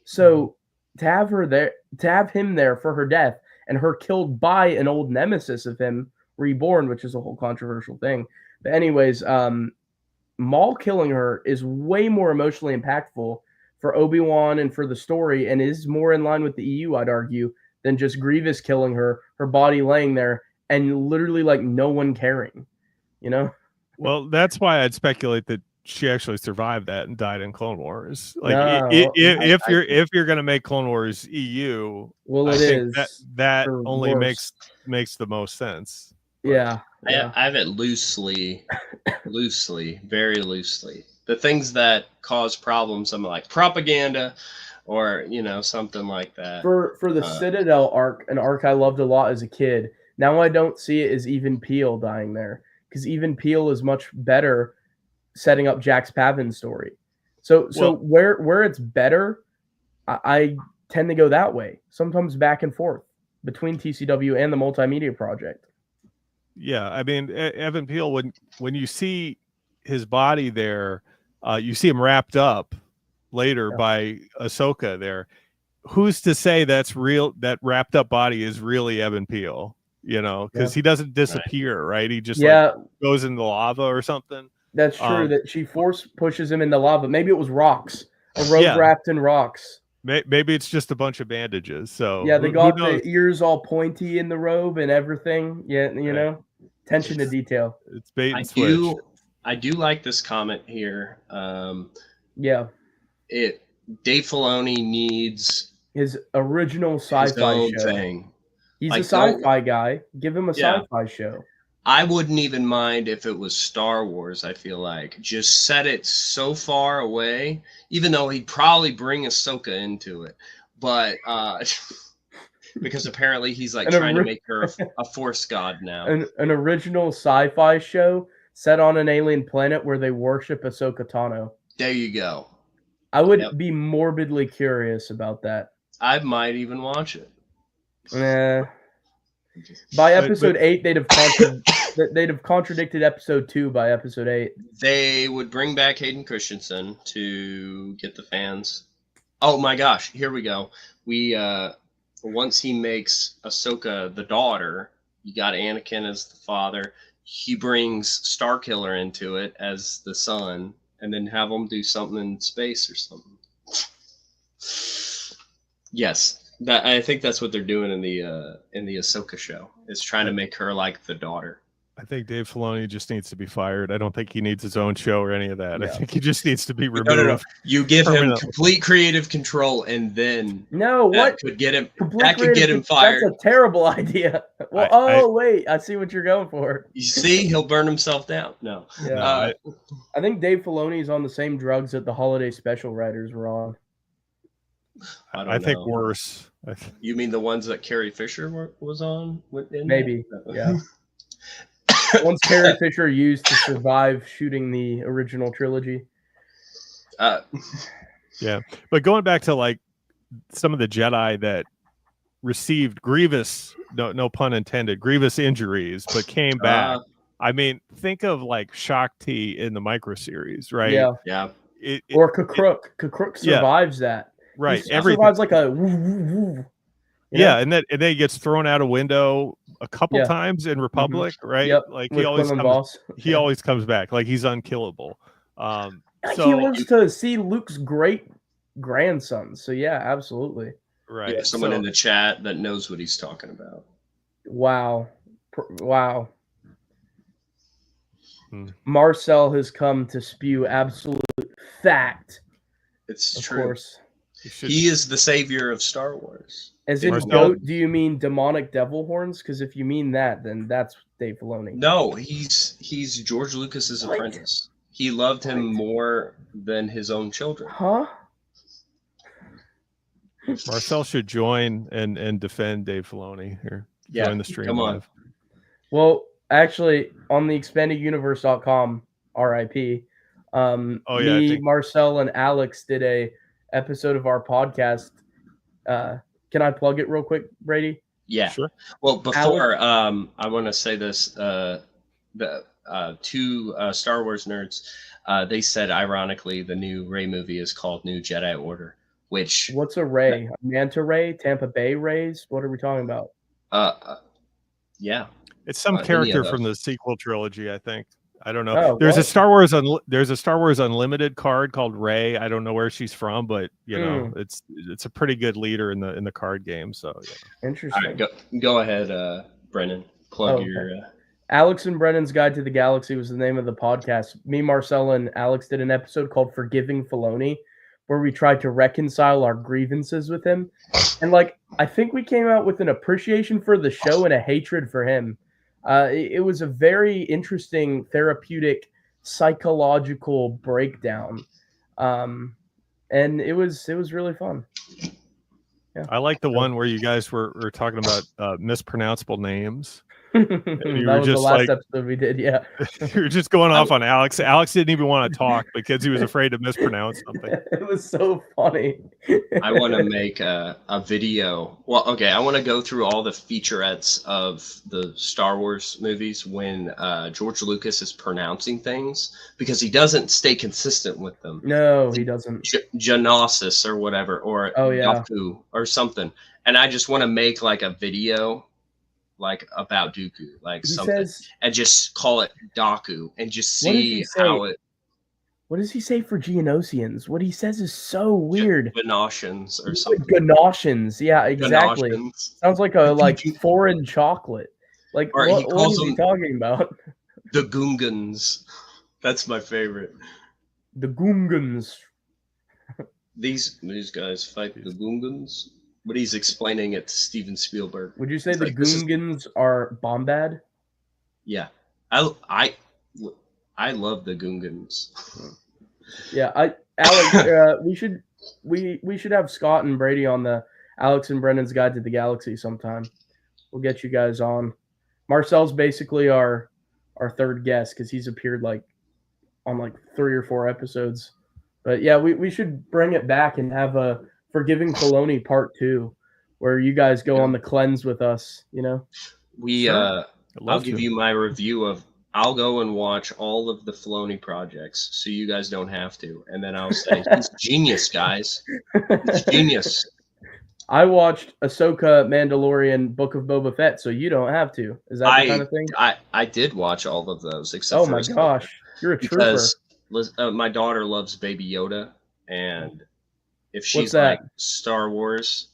Speaker 2: So to have him there for her death and her killed by an old nemesis of him, Reborn, which is a whole controversial thing. But anyways, Maul killing her is way more emotionally impactful for Obi-Wan and for the story, and is more in line with the EU, I'd argue, than just Grievous killing her body laying there, and literally like no one caring, you know?
Speaker 3: Well, that's why I'd speculate that she actually survived that and died in Clone Wars. Like, if you're gonna make Clone Wars EU,
Speaker 2: well, I think
Speaker 3: that only makes the most sense.
Speaker 2: Yeah.
Speaker 1: I have it loosely, very loosely. The things that cause problems, I'm like propaganda, or something like that.
Speaker 2: For the Citadel arc, an arc I loved a lot as a kid. Now I don't see it as Even Peel dying there, because Even Peel is much better setting up Jax Pavin's story. So where it's better, I tend to go that way. Sometimes back and forth between TCW and the Multimedia Project.
Speaker 3: Yeah, I mean, Evan Peel, when you see his body there, you see him wrapped up later by Ahsoka there. Who's to say that's real? That wrapped up body is really Evan Peel, because he doesn't disappear, right? He just goes in the lava or something.
Speaker 2: That's true. That she force pushes him in the lava. Maybe it was rocks, a robe wrapped in rocks.
Speaker 3: Maybe it's just a bunch of bandages. So
Speaker 2: they got the ears all pointy in the robe and everything. Yeah, know, attention to detail.
Speaker 3: It's bait and switch.
Speaker 1: I do like this comment here. Dave Filoni needs
Speaker 2: his original sci-fi show.
Speaker 1: Thing.
Speaker 2: He's a sci-fi guy. Give him a sci-fi show.
Speaker 1: I wouldn't even mind if it was Star Wars, I feel like. Just set it so far away, even though he'd probably bring Ahsoka into it. But because apparently he's trying to make her a Force god now.
Speaker 2: An original sci-fi show set on an alien planet where they worship Ahsoka Tano.
Speaker 1: There you go.
Speaker 2: I would be morbidly curious about that.
Speaker 1: I might even watch it.
Speaker 2: By episode 8, they'd have contradicted episode 2 by episode 8.
Speaker 1: They would bring back Hayden Christensen to get the fans. Oh my gosh, here we go. Once he makes Ahsoka the daughter, you got Anakin as the father. He brings Starkiller into it as the son, and then have them do something in space or something. Yes. I think that's what they're doing in the Ahsoka show. Is trying to make her like the daughter.
Speaker 3: I think Dave Filoni just needs to be fired. I don't think he needs his own show or any of that.
Speaker 2: Yeah.
Speaker 3: I think he just needs to be removed.
Speaker 1: No. You give him
Speaker 3: permanently.
Speaker 1: complete creative control, and then
Speaker 2: No,
Speaker 1: that
Speaker 2: what?
Speaker 1: could get him.
Speaker 2: Complete
Speaker 1: That could get
Speaker 2: creative-
Speaker 1: him fired.
Speaker 2: That's a terrible idea. Well, wait, I see what you're going for.
Speaker 1: You see, he'll burn himself down. No.
Speaker 2: Yeah. I think Dave Filoni is on the same drugs that the holiday special writers were on.
Speaker 1: I
Speaker 3: think worse.
Speaker 1: You mean the ones that Carrie Fisher was on?
Speaker 2: Maybe, yeah. Ones Carrie Fisher used to survive shooting the original trilogy.
Speaker 3: Yeah, but going back to like some of the Jedi that received grievous, no pun intended, grievous injuries, but came back. I mean, think of like Shakti in the micro series, right?
Speaker 1: Yeah.
Speaker 2: Or Kakruk. Kakruk survives that.
Speaker 3: Right.
Speaker 2: He survives like a woo, woo, woo.
Speaker 3: Yeah, and then he gets thrown out a window a couple times in Republic, right?
Speaker 2: Yep.
Speaker 3: Like
Speaker 2: he
Speaker 3: always comes back. Like he's unkillable.
Speaker 2: He lives to see Luke's great grandson. So yeah, absolutely.
Speaker 3: Right.
Speaker 1: Yeah, someone in the chat that knows what he's talking about.
Speaker 2: Wow. Marcel has come to spew absolute fact.
Speaker 1: It's
Speaker 2: true. Of course.
Speaker 1: He is the savior of Star Wars.
Speaker 2: As in goat, do you mean demonic devil horns? Because if you mean that, then that's Dave Filoni.
Speaker 1: No, he's George Lucas's apprentice. He loved him more than his own children.
Speaker 2: Huh?
Speaker 3: Marcel should join and defend Dave Filoni here. Join the stream.
Speaker 1: Come on.
Speaker 3: Live.
Speaker 2: Well, actually, on the expandeduniverse.com, RIP, Marcel and Alex did a episode of our podcast. Can I plug it real quick, Brady?
Speaker 1: Yeah, sure. Well, before I want to say this: the two Star Wars nerds, they said ironically the new Rey movie is called New Jedi Order. What's
Speaker 2: a Rey? A Manta Ray? Tampa Bay Rays? What are we talking about?
Speaker 1: Yeah,
Speaker 3: it's some character from the sequel trilogy, I think. I don't know.
Speaker 2: Oh,
Speaker 3: there's a Star Wars Unlimited card called Rey. I don't know where she's from, but you know, it's a pretty good leader in the card game. So yeah.
Speaker 2: Interesting.
Speaker 1: All right, go ahead, Brennan. Plug your.
Speaker 2: Alex and Brennan's Guide to the Galaxy was the name of the podcast. Me, Marcel, and Alex did an episode called "Forgiving Filoni," where we tried to reconcile our grievances with him, and I think we came out with an appreciation for the show and a hatred for him. It was a very interesting therapeutic psychological breakdown. And it was really fun. Yeah.
Speaker 3: I like the one where you guys were talking about mispronounceable names.
Speaker 2: That was the last episode we did, yeah.
Speaker 3: You were just going off on Alex. Alex didn't even want to talk because he was afraid to mispronounce something.
Speaker 2: It was so funny.
Speaker 1: I want to make a video. Well, okay, I want to go through all the featurettes of the Star Wars movies when George Lucas is pronouncing things, because he doesn't stay consistent with them.
Speaker 2: No, he doesn't.
Speaker 1: Geonosis or whatever, or Dooku or something. And I just want to make like a video about Dooku, and just call it Daku, and just see how it.
Speaker 2: What does he say for Geonosians? What he says is so weird.
Speaker 1: Ganossians or something.
Speaker 2: Ganossians, yeah, exactly.
Speaker 1: Ganossians.
Speaker 2: Sounds like a foreign chocolate. What is he talking about?
Speaker 1: The Gungans. That's my favorite.
Speaker 2: The Gungans.
Speaker 1: These guys fight the Gungans. But he's explaining it to Steven Spielberg.
Speaker 2: Would you say the Gungans are Bombad?
Speaker 1: Yeah, I love the Gungans.
Speaker 2: Yeah, Alex, we should have Scott and Brady on the Alex and Brennan's Guide to the Galaxy sometime. We'll get you guys on. Marcel's basically our third guest because he's appeared on 3 or 4 episodes. But yeah, we should bring it back and have a Forgiving Filoni Part 2, where you guys go on the cleanse with us, you know?
Speaker 1: I'll give you my review of, I'll go and watch all of the Filoni projects so you guys don't have to. And then I'll say, he's genius, guys. He's genius.
Speaker 2: I watched Ahsoka, Mandalorian, Book of Boba Fett, so you don't have to. Is that the kind of thing?
Speaker 1: I did watch all of those. Except
Speaker 2: oh my gosh, you're a trooper.
Speaker 1: Because my daughter loves Baby Yoda, and if she's like Star Wars,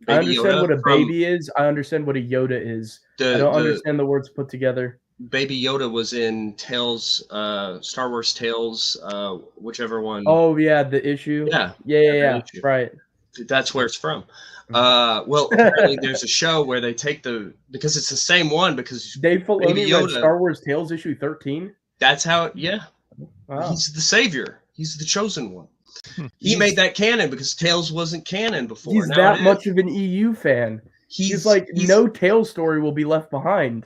Speaker 2: I understand what a baby is. I understand what a Yoda is. I don't understand the words put together.
Speaker 1: Baby Yoda was in Tales, Star Wars Tales, whichever one.
Speaker 2: Oh yeah, the issue.
Speaker 1: Yeah,
Speaker 2: Yeah. Right.
Speaker 1: That's where it's from. Well, apparently there's a show where they take because it's the same one, because
Speaker 2: Dave Filoni
Speaker 1: Baby
Speaker 2: read
Speaker 1: Yoda,
Speaker 2: Star Wars Tales issue 13.
Speaker 1: That's how. Yeah,
Speaker 2: Wow.
Speaker 1: He's the savior. He's the chosen one. He made that canon because Tales wasn't canon before.
Speaker 2: He's
Speaker 1: now
Speaker 2: that much of an EU fan. He's like, no Tales story will be left behind.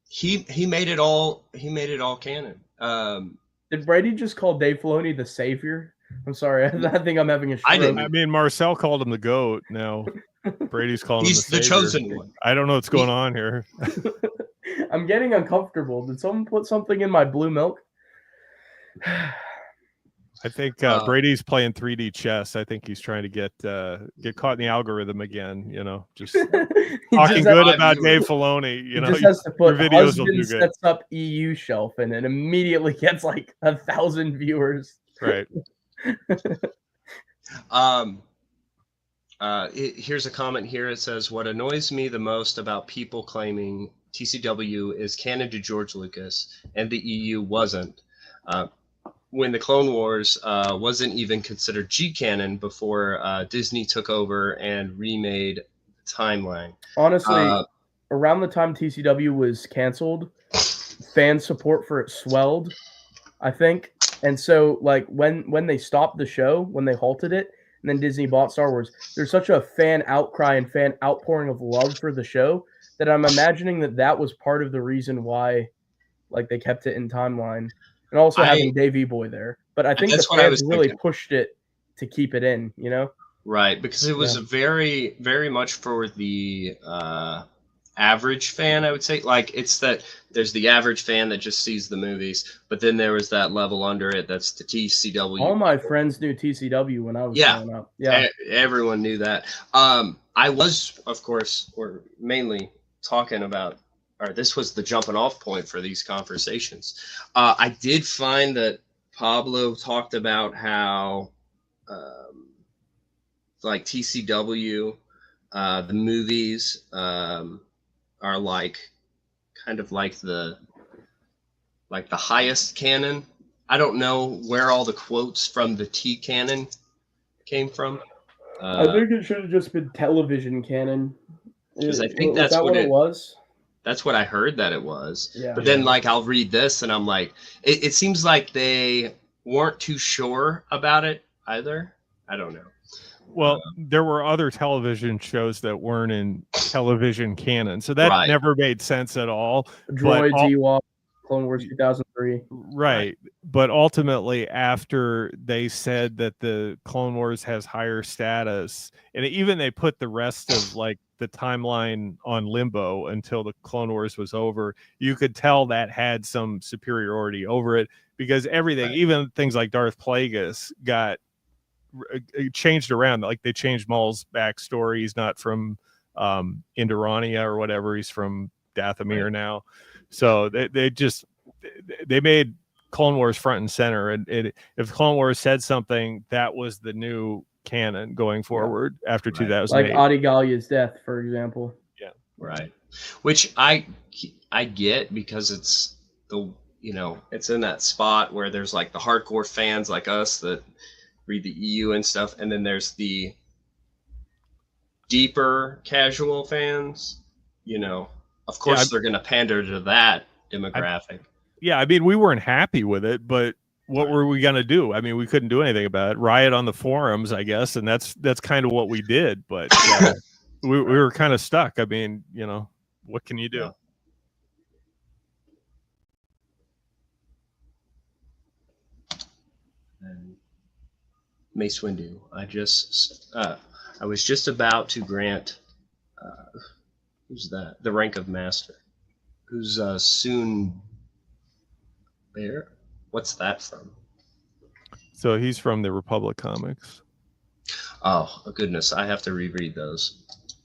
Speaker 1: He made it all. He made it all canon.
Speaker 2: Did Brady just call Dave Filoni the savior? I'm sorry. I think I'm having a stroke.
Speaker 3: I didn't. I mean, Marcel called him the GOAT. Now Brady's calling him the savior.
Speaker 1: He's the chosen one.
Speaker 3: I don't know what's going on here.
Speaker 2: I'm getting uncomfortable. Did someone put something in my blue milk?
Speaker 3: I think Brady's playing 3D chess. I think he's trying to get caught in the algorithm again. You know, just talking good about Dave Filoni. You know,
Speaker 2: just has to put
Speaker 3: your videos will do good.
Speaker 2: Sets up EU shelf and it immediately gets like 1,000 viewers.
Speaker 3: Right.
Speaker 1: Here's a comment here. It says, "What annoys me the most about people claiming TCW is canon to George Lucas and the EU wasn't. When the Clone Wars wasn't even considered G-canon before Disney took over and remade the timeline."
Speaker 2: Honestly, around the time TCW was canceled, fan support for it swelled, I think. And so, like, when they stopped the show, when they halted it, and then Disney bought Star Wars, there's such a fan outcry and fan outpouring of love for the show that I'm imagining that was part of the reason why, like, they kept it in timeline. And also having Davey Boy there. But I think the fans really pushed it to keep it in, you know?
Speaker 1: Right, because it was very, very much for the average fan, I would say. Like, it's that there's the average fan that just sees the movies, but then there was that level under it that's the TCW.
Speaker 2: All my friends knew TCW when I was growing up. Yeah,
Speaker 1: everyone knew that. I was, of course, or mainly talking about, or this was the jumping off point for these conversations. I did find that Pablo talked about how, like TCW, the movies are like kind of like the highest canon. I don't know where all the quotes from the T canon came from.
Speaker 2: I think it should have just been television canon.
Speaker 1: Because I think that's what it was. That's what I heard that it was. Yeah, but then, like, I'll read this and I'm like, it seems like they weren't too sure about it either. I don't know.
Speaker 3: Well, there were other television shows that weren't in television canon, so that never made sense at all.
Speaker 2: Droids, Ewok, Clone Wars 2003.
Speaker 3: Right. But ultimately, after they said that the Clone Wars has higher status, and even they put the rest of, like, the timeline on limbo until the Clone Wars was over, you could tell that had some superiority over it, because everything, even things like Darth Plagueis, got changed around. Like, they changed Maul's backstory. He's not from Indorania or whatever. He's from Dathomir now. So they made Clone Wars front and center. And if Clone Wars said something, that was the new canon going forward after 2008.
Speaker 2: Like Adi Gallia's death, for example.
Speaker 1: Yeah, right. Which I get, because it's it's in that spot where there's like the hardcore fans like us that read the EU and stuff, and then there's the deeper casual fans. Of course they're going to pander to that demographic.
Speaker 3: I mean, we weren't happy with it, but what were we going to do? I mean, we couldn't do anything about it. Riot on the forums, I guess, and that's kind of what we did. But we were kind of stuck. I mean, what can you do?
Speaker 1: And Mace Windu, I was just about to grant, who's that? The rank of master. Who's soon there? What's that from?
Speaker 3: So he's from the Republic comics.
Speaker 1: Oh, goodness. I have to reread those.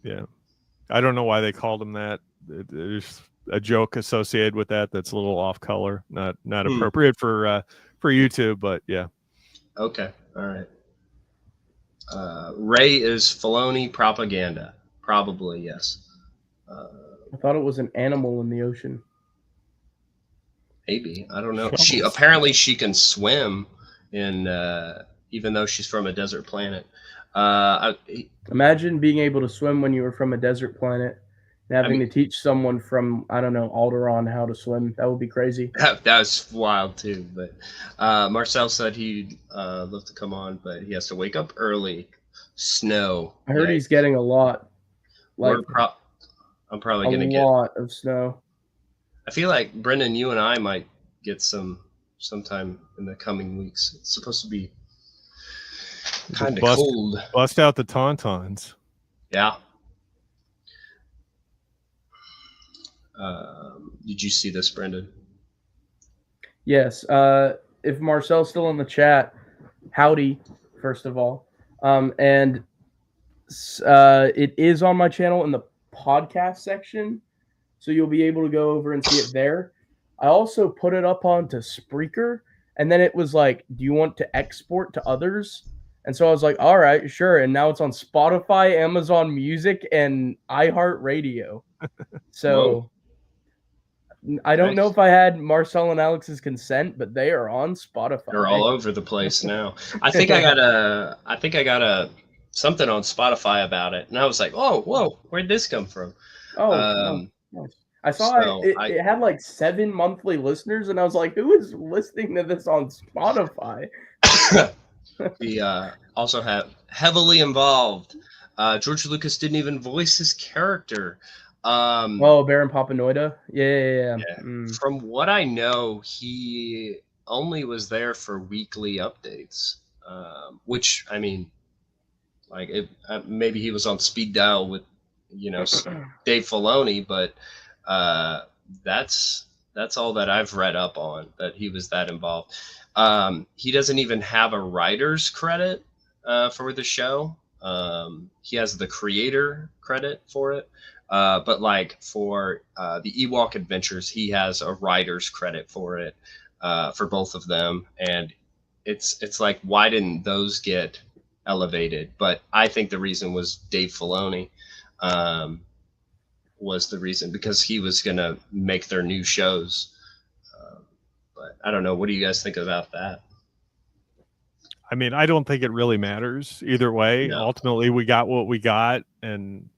Speaker 3: Yeah. I don't know why they called him that. There's a joke associated with that that's a little off color, not appropriate for YouTube, but yeah.
Speaker 1: Okay. All Ray is Filoni propaganda. Probably, yes.
Speaker 2: I thought it was an animal in the ocean.
Speaker 1: Maybe. I don't know. She can swim in even though she's from a desert planet.
Speaker 2: Imagine being able to swim when you were from a desert planet and having to teach someone from, I don't know, Alderaan how to swim. That would be crazy.
Speaker 1: That's wild too. But Marcel said he'd love to come on, but he has to wake up early. Snow.
Speaker 2: I heard he's getting a lot.
Speaker 1: I'm probably going to get
Speaker 2: a lot of snow.
Speaker 1: I feel like Brendan, you and I might get sometime in the coming weeks. It's supposed to be kind of cold.
Speaker 3: Bust out the tauntauns.
Speaker 1: Yeah. Did you see this, Brendan?
Speaker 2: Yes. If Marcel's still in the chat, howdy, first of all. And it is on my channel in the podcast section, so you'll be able to go over and see it there. I also put it up onto Spreaker, and then it was like, do you want to export to others? And so I was like, all right, sure. And now it's on Spotify, Amazon Music, and iHeartRadio. So I don't know if I had Marcel and Alex's consent, but they are on Spotify.
Speaker 1: They're all over the place now. I think I got a something on Spotify about it, and I was like, oh, whoa, where'd this come from?
Speaker 2: Nice. I saw it had like 7 monthly listeners, and I was like, who is listening to this on Spotify?
Speaker 1: We also have heavily involved. George Lucas didn't even voice his character.
Speaker 2: Baron Papanoida? Yeah.
Speaker 1: From what I know, he only was there for weekly updates, which, I mean, like maybe he was on speed dial with, Dave Filoni, but that's all that I've read up on, that he was that involved. He doesn't even have a writer's credit for the show. He has the creator credit for it. But like for the Ewok Adventures, he has a writer's credit for it, for both of them. And it's like, why didn't those get elevated? But I think the reason was Dave Filoni was the reason, because he was going to make their new shows. But I don't know. What do you guys think about that?
Speaker 3: I mean, I don't think it really matters either way. No. Ultimately, we got what we got, and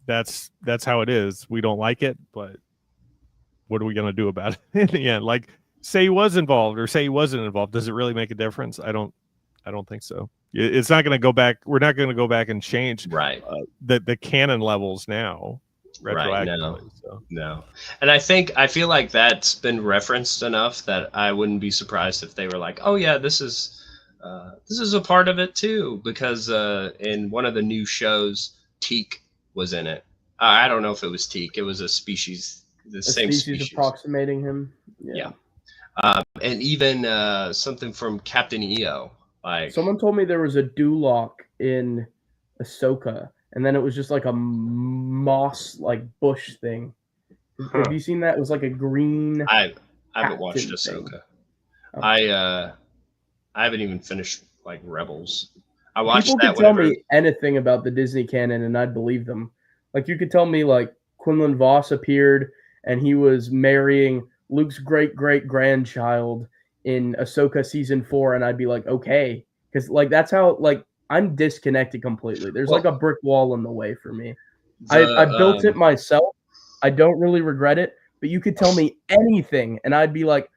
Speaker 3: that's how it is. We don't like it, but what are we going to do about it in the end? Like, say he was involved or say he wasn't involved. Does it really make a difference? I don't think so. It's not going to go back. We're not going to go back and change the canon levels now.
Speaker 1: Right. No. And I feel like that's been referenced enough that I wouldn't be surprised if they were like, oh yeah, this is a part of it too, because in one of the new shows, Teak was in it. I don't know if it was Teak. It was a species, same species
Speaker 2: approximating him.
Speaker 1: Yeah. And even something from Captain EO. Like,
Speaker 2: someone told me there was a Duloc in Ahsoka, and then it was just like a moss like bush thing. Have you seen that? It was like a green.
Speaker 1: I haven't watched Ahsoka. Oh. I haven't even finished like Rebels. I watched
Speaker 2: People could tell me anything about the Disney canon, and I'd believe them. Like, you could tell me like Quinlan Vos appeared, and he was marrying Luke's great-great-grandchild in Ahsoka season 4, and I'd be like, okay, because like that's how, like, I'm disconnected completely. There's like a brick wall in the way for me. I built it myself. I don't really regret it, but you could tell me anything, and I'd be like,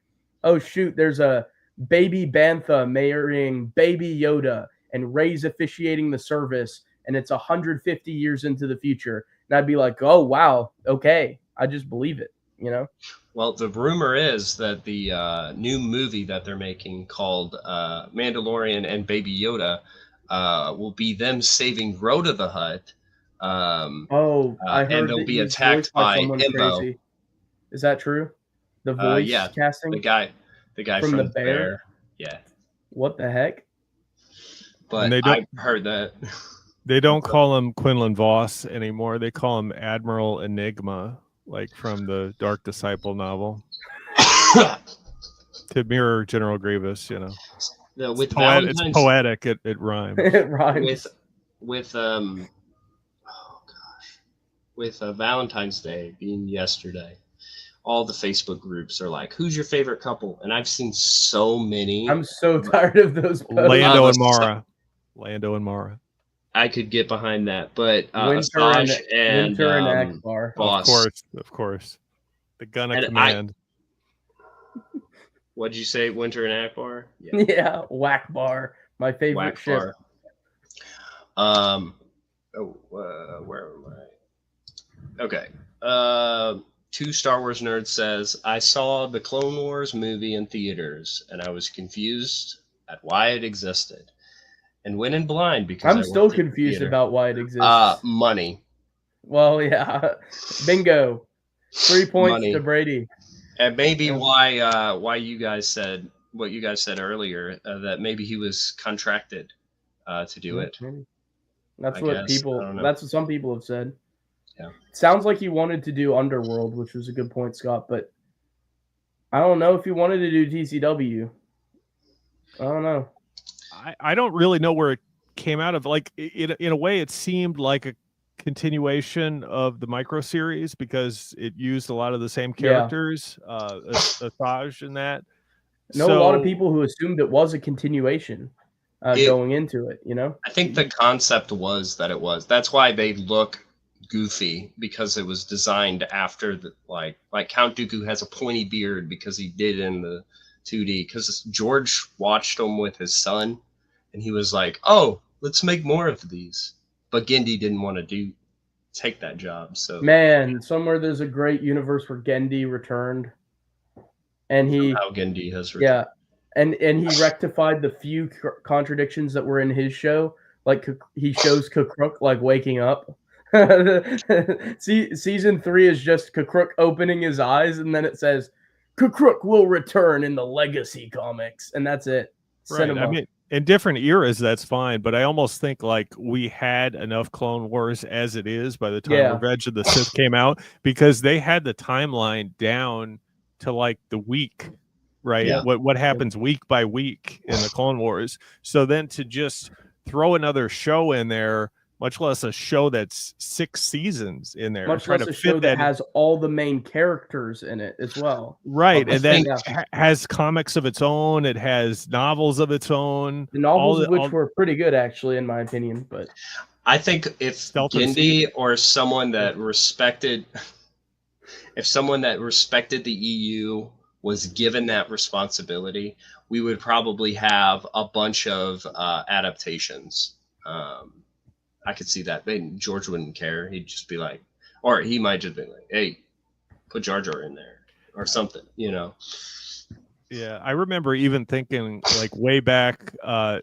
Speaker 2: oh shoot, there's a baby Bantha marrying baby Yoda, and Rey's officiating the service, and it's 150 years into the future, and I'd be like, oh wow, okay, I just believe it,
Speaker 1: Well, the rumor is that the new movie that they're making called Mandalorian and Baby Yoda will be them saving Rhoda the Hutt.
Speaker 2: I heard
Speaker 1: and they'll be attacked by Imbo.
Speaker 2: Crazy. Is that true? The voice casting?
Speaker 1: The guy from the Bear. Yeah.
Speaker 2: What the heck?
Speaker 1: But I've heard that.
Speaker 3: They don't call him Quinlan Vos anymore. They call him Admiral Enigma, like from the Dark Disciple novel. To mirror General Grievous,
Speaker 1: with
Speaker 3: It's
Speaker 1: Valentine's
Speaker 3: poetic. It rhymes.
Speaker 2: It rhymes.
Speaker 1: with Valentine's Day being yesterday, all the Facebook groups are like, "Who's your favorite couple?" And I've seen so many.
Speaker 2: I'm so tired of those posts.
Speaker 3: Lando and Mara. Lando and Mara.
Speaker 1: I could get behind that, but
Speaker 2: Winter
Speaker 1: and
Speaker 2: Akbar.
Speaker 1: Boss.
Speaker 3: Of course. The gun of
Speaker 1: And
Speaker 3: command.
Speaker 1: What'd you say, Winter and Akbar?
Speaker 2: Yeah, Whack Bar, my favorite ship.
Speaker 1: Where am I? Okay. Two Star Wars Nerds says, I saw the Clone Wars movie in theaters, and I was confused at why it existed. And went in blind because
Speaker 2: I'm still confused about why it exists.
Speaker 1: Money.
Speaker 2: Well, yeah. Bingo. 3 points
Speaker 1: Money.
Speaker 2: to Brady.
Speaker 1: And maybe why you guys said what you guys said earlier, that maybe he was contracted to do it.
Speaker 2: That's what some people have said.
Speaker 1: Yeah.
Speaker 2: Sounds like he wanted to do Underworld, which was a good point, Scott, but I don't know if he wanted to do TCW. I don't know.
Speaker 3: I don't really know where it came out of. Like, in a way, it seemed like a continuation of the micro series because it used a lot of the same characters, Asajj and that.
Speaker 2: A lot of people who assumed it was a continuation going into it,
Speaker 1: I think the concept was that it was. That's why they look goofy, because it was designed after the like Count Dooku has a pointy beard because he did in the 2D, because George watched them with his son and he was like, oh, let's make more of these. But Genndy didn't want to take that job. So
Speaker 2: man, somewhere there's a great universe where Genndy returned, and
Speaker 1: somehow Genndy has returned.
Speaker 2: Yeah, and he rectified the few contradictions that were in his show. Like he shows Kukrook like waking up. Season 3 is just Kukrook opening his eyes, and then it says Kukrook will return in the Legacy comics, and that's it.
Speaker 3: Right. Cinema. I mean, in different eras, that's fine, but I almost think like we had enough Clone Wars as it is by the time Revenge of the Sith came out, because they had the timeline down to like the week, right? Yeah. What happens week by week in the Clone Wars. So then to just throw another show in there, much less a show that's 6 seasons in there,
Speaker 2: much less a show that has all the main characters in it as well,
Speaker 3: right? And then has comics of its own. It has novels of its own.
Speaker 2: The novels of which were pretty good, actually, in my opinion. But
Speaker 1: I think if Genndy or someone that respected, the EU was given that responsibility, we would probably have a bunch of adaptations. I could see that. George wouldn't care. He'd just be like, or he might just be like, hey, put Jar Jar in there or something,
Speaker 3: Yeah, I remember even thinking like way back,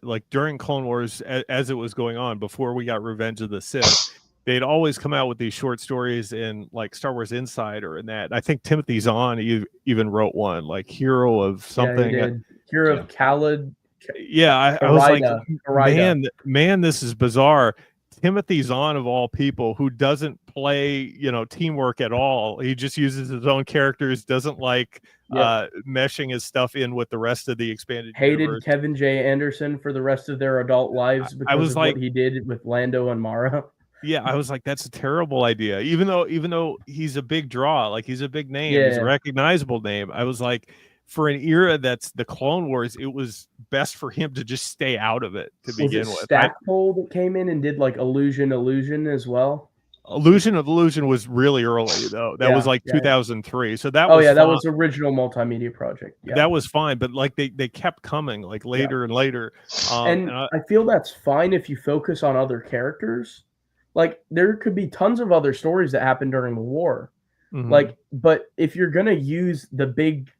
Speaker 3: like during Clone Wars, as it was going on, before we got Revenge of the Sith, they'd always come out with these short stories in like Star Wars Insider and that. I think Timothy Zahn even wrote one, like Hero of something.
Speaker 2: Yeah, he did. Hero of Khalid.
Speaker 3: Yeah, I was like, man, this is bizarre. Timothy Zahn, of all people, who doesn't play, teamwork at all. He just uses his own characters, doesn't like meshing his stuff in with the rest of the expanded universe.
Speaker 2: Kevin J. Anderson for the rest of their adult lives because of what he did with Lando and Mara.
Speaker 3: Yeah, I was like, that's a terrible idea. Even though he's a big draw, like he's a big name, he's a recognizable name. I was like, for an era that's the Clone Wars, it was best for him to just stay out of it to begin with.
Speaker 2: Stackpole that came in and did like Illusion as well.
Speaker 3: Illusion was really early though. That was like 2003. So that was
Speaker 2: that was original multimedia project. Yeah.
Speaker 3: That was fine, but like they kept coming like later and later.
Speaker 2: And I feel that's fine if you focus on other characters. Like there could be tons of other stories that happened during the war. Mm-hmm. Like, but if you're gonna use the big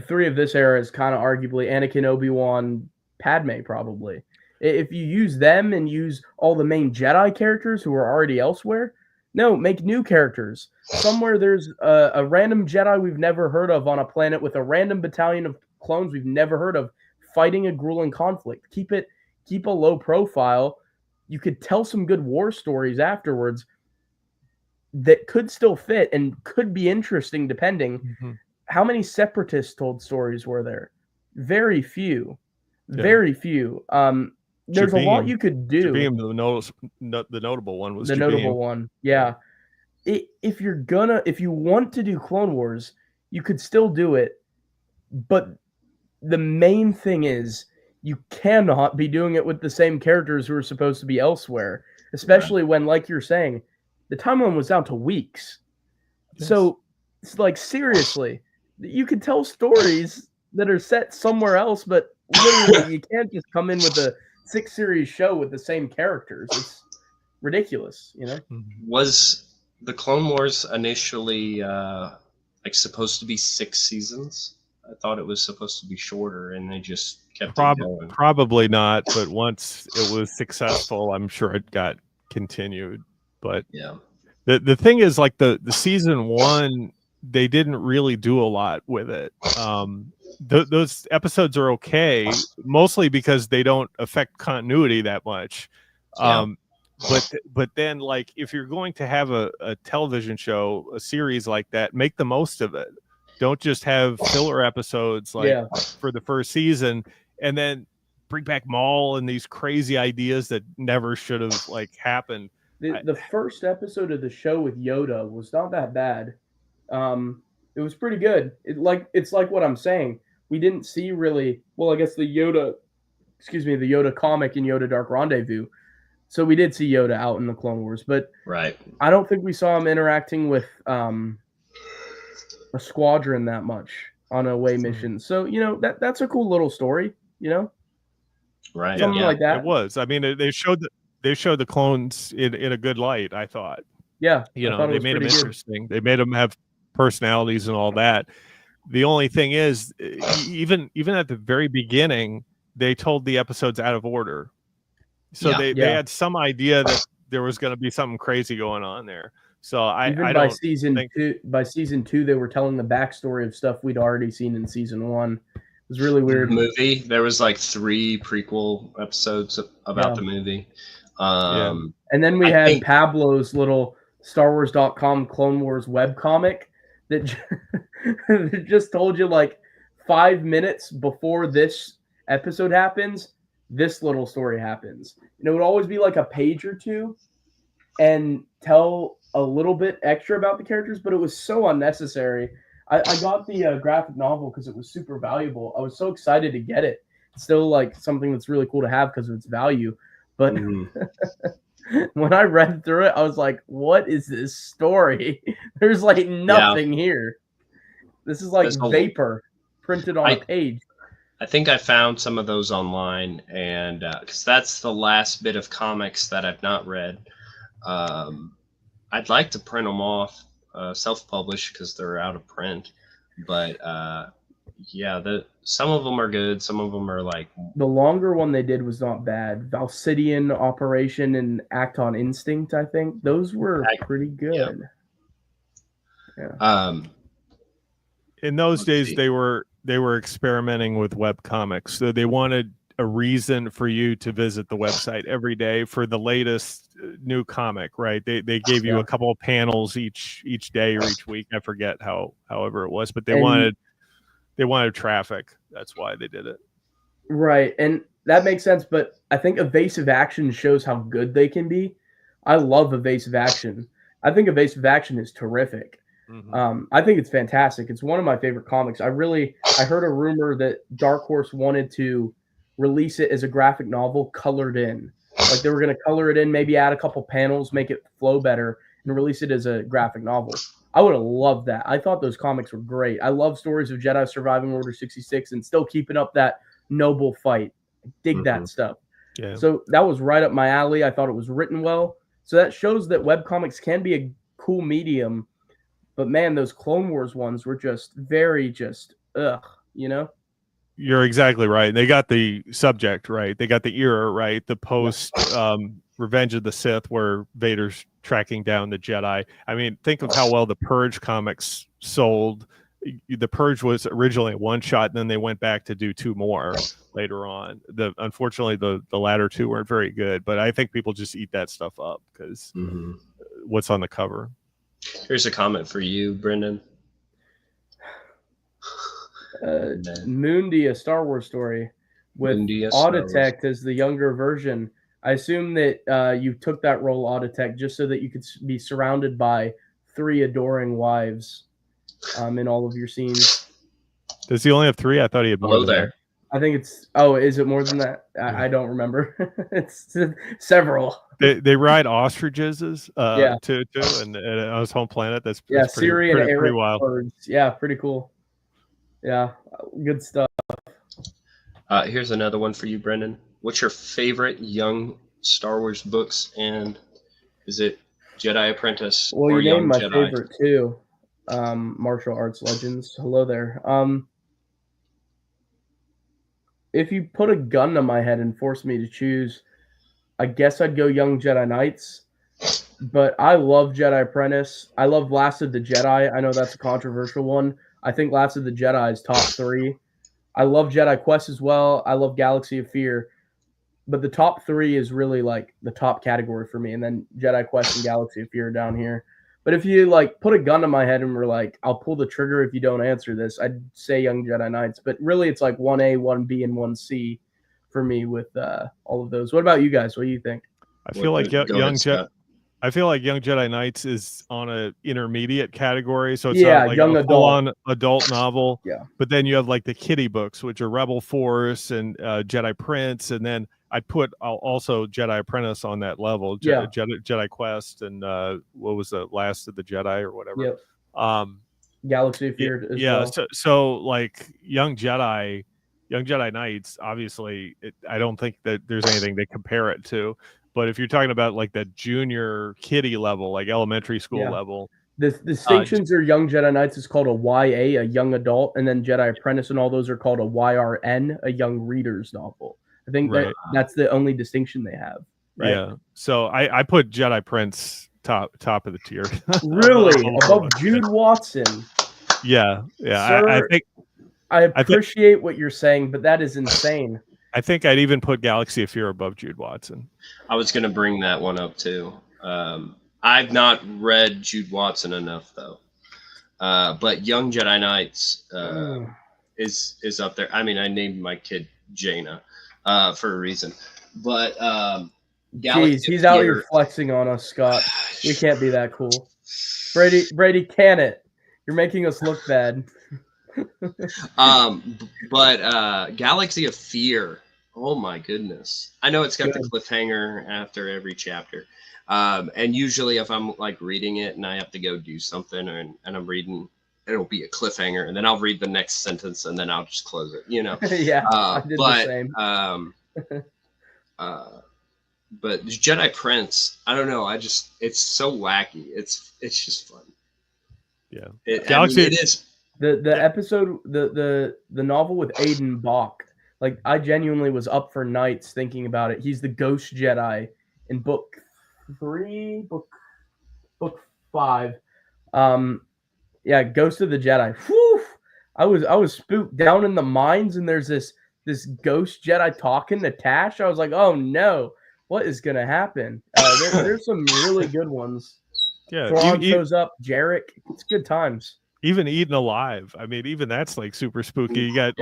Speaker 2: three of this era is kind of arguably Anakin, Obi-Wan, Padme, probably. If you use them and use all the main Jedi characters who are already elsewhere, no, make new characters. Somewhere there's a random Jedi we've never heard of on a planet with a random battalion of clones we've never heard of fighting a grueling conflict. Keep a low profile. You could tell some good war stories afterwards that could still fit and could be interesting depending. Mm-hmm. How many Separatist told stories were there? very few.
Speaker 3: Yeah.
Speaker 2: Very few. There's a lot you could do.
Speaker 3: Jabim, the notable one was
Speaker 2: the
Speaker 3: Jabim.
Speaker 2: notable one. Yeah. If you want to do Clone Wars, you could still do it, but the main thing is you cannot be doing it with the same characters who are supposed to be elsewhere, especially when, like you're saying, the timeline was down to weeks. Yes. So it's like, seriously, you could tell stories that are set somewhere else, but literally you can't just come in with a 6-series show with the same characters. It's ridiculous, you know?
Speaker 1: Was the Clone Wars initially like supposed to be 6 seasons? I thought it was supposed to be shorter, and they just kept it going.
Speaker 3: Probably not, but once it was successful, I'm sure it got continued. But
Speaker 1: yeah,
Speaker 3: the thing is, like the season 1, they didn't really do a lot with it. Those episodes are okay, mostly because they don't affect continuity that much. But then, like, if you're going to have a television show, a series like that, make the most of it. Don't just have filler episodes for the first season and then bring back Maul and these crazy ideas that never should have happened.
Speaker 2: The first episode of the show with Yoda was not that bad. It was pretty good. It's like what I'm saying. We didn't see really, well, I guess the Yoda comic and Yoda Dark Rendezvous. So we did see Yoda out in the Clone Wars, but I don't think we saw him interacting with a squadron that much on a away mission. So, that's a cool little story,
Speaker 1: Right.
Speaker 2: Something like that.
Speaker 3: It was. I mean, they showed the clones in a good light, I thought.
Speaker 2: Yeah.
Speaker 3: They made them interesting. They made them have personalities and all that. The only thing is, even at the very beginning, they told the episodes out of order. So they had some idea that there was going to be something crazy going on there. So by season 2, they were telling the backstory of stuff we'd already seen in season 1. It was really weird.
Speaker 1: The movie, there was 3 prequel episodes about the movie.
Speaker 2: And then we had Pablo's little StarWars.com Clone Wars webcomic that just told you 5 minutes before this episode happens, this little story happens. It would always be a page or two and tell a little bit extra about the characters, but it was so unnecessary. I got the graphic novel because it was super valuable. I was so excited to get it. It's still something that's really cool to have because of its value. But when I read through it, I was like, what is this story? There's nothing here. This is vapor printed on a page.
Speaker 1: I think I found some of those online, and because that's the last bit of comics that I've not read. I'd like to print them off, self-publish, because they're out of print. But some of them are good. Some of them are
Speaker 2: the longer one they did was not bad. Valsidian Operation and Act on Instinct, I think those were pretty good.
Speaker 1: Yeah.
Speaker 3: In those days, they were experimenting with web comics, so they wanted a reason for you to visit the website every day for the latest new comic, right? They gave you a couple of panels each day or each week. I forget however it was, but they wanted traffic. That's why they did it.
Speaker 2: Right, and that makes sense. But I think Evasive Action shows how good they can be. I love Evasive Action. I think Evasive Action is terrific. Mm-hmm. I think it's fantastic. It's one of my favorite comics. I heard a rumor that Dark Horse wanted to release it as a graphic novel colored in. They were going to color it in, maybe add a couple panels, make it flow better, and release it as a graphic novel. I would have loved that. I thought those comics were great. I love stories of Jedi surviving Order 66 and still keeping up that noble fight. I dig that stuff. Yeah. So that was right up my alley. I thought it was written well. So that shows that webcomics can be a cool medium. But man, those Clone Wars ones were just very
Speaker 3: You're exactly right. They got the subject right. They got the era right. The post Revenge of the Sith, where Vader's tracking down the Jedi. I mean, think of how well the Purge comics sold. The Purge was originally a one shot, and then they went back to do 2 more later on. Unfortunately, the latter 2 weren't very good. But I think people just eat that stuff up because what's on the cover.
Speaker 1: Here's a comment for you, Brendan.
Speaker 2: Mundi, a Star Wars story, with Auditech as the younger version. I assume that you took that role, Auditech, just so that you could be surrounded by 3 adoring wives in all of your scenes.
Speaker 3: Does he only have 3? I thought he had more than that.
Speaker 2: I think it's. Oh, is it more than that? I don't remember. It's several.
Speaker 3: They ride ostriches too, and on his home planet. That's pretty wild.
Speaker 2: Birds. Yeah, pretty cool. Yeah, good stuff.
Speaker 1: Here's another one for you, Brendan. What's your favorite young Star Wars books, and is it Jedi Apprentice or
Speaker 2: you named my
Speaker 1: Jedi?
Speaker 2: favorite too. Martial Arts Legends. Hello there. If you put a gun to my head and forced me to choose, I guess I'd go Young Jedi Knights. But I love Jedi Apprentice. I love Last of the Jedi. I know that's a controversial one. I think Last of the Jedi is top 3. I love Jedi Quest as well. I love Galaxy of Fear. But the top 3 is really like the top category for me. And then Jedi Quest and Galaxy of Fear are down here. But if you like put a gun to my head and were like, I'll pull the trigger if you don't answer this, I'd say Young Jedi Knights. But really it's like 1A, 1B, and 1C for me with all of those. What about you guys? What do you think?
Speaker 3: I feel like Young Jedi Knights is on an intermediate category, so it's not like
Speaker 2: young
Speaker 3: a full-on adult novel.
Speaker 2: Yeah.
Speaker 3: But then you have like the kiddie books, which are Rebel Force and Jedi Prince, and then I'd put also Jedi Apprentice on that level. Jedi Quest, and what was the Last of the Jedi or whatever.
Speaker 2: Yep. Galaxy of Fear as well.
Speaker 3: So like Young Jedi Knights, obviously, I don't think that there's anything to compare it to. But if you're talking about like that junior kiddie level, like elementary school level,
Speaker 2: the distinctions are Young Jedi Knights is called a YA, a young adult, and then Jedi Apprentice and all those are called a YRN, a young reader's novel. I think that's the only distinction they have. Right?
Speaker 3: Yeah. So I put Jedi Prince top of the tier.
Speaker 2: Really? Above Jude Watson?
Speaker 3: Yeah.
Speaker 2: Sir, I appreciate what you're saying, but that is insane.
Speaker 3: I think I'd even put Galaxy of Fear above Jude Watson.
Speaker 1: I was going to bring that one up too. I've not read Jude Watson enough though. But Young Jedi Knights is up there. I mean, I named my kid Jaina for a reason. But
Speaker 2: he's out here flexing on us, Scott. We can't be that cool. Brady, can it? You're making us look bad.
Speaker 1: But Galaxy of Fear, oh my goodness. I know it's got the cliffhanger after every chapter. And usually if I'm like reading it and I have to go do something and I'm reading, it'll be a cliffhanger and then I'll read the next sentence and then I'll just close it, you know.
Speaker 2: Yeah, I did the same.
Speaker 1: But Jedi Prince, I don't know, it's so wacky. It's just fun.
Speaker 3: Yeah.
Speaker 1: It is.
Speaker 2: The episode, the novel with Aiden Bach, like I genuinely was up for nights thinking about it. He's the Ghost Jedi in book 5. Ghost of the Jedi. Whew! I was spooked down in the mines, and there's this Ghost Jedi talking to Tash. I was like, oh no, what is gonna happen? There's some really good ones.
Speaker 3: Yeah,
Speaker 2: Thrawn shows up. Jarek, it's good times.
Speaker 3: Even Eaten Alive. I mean, even that's like super spooky. You got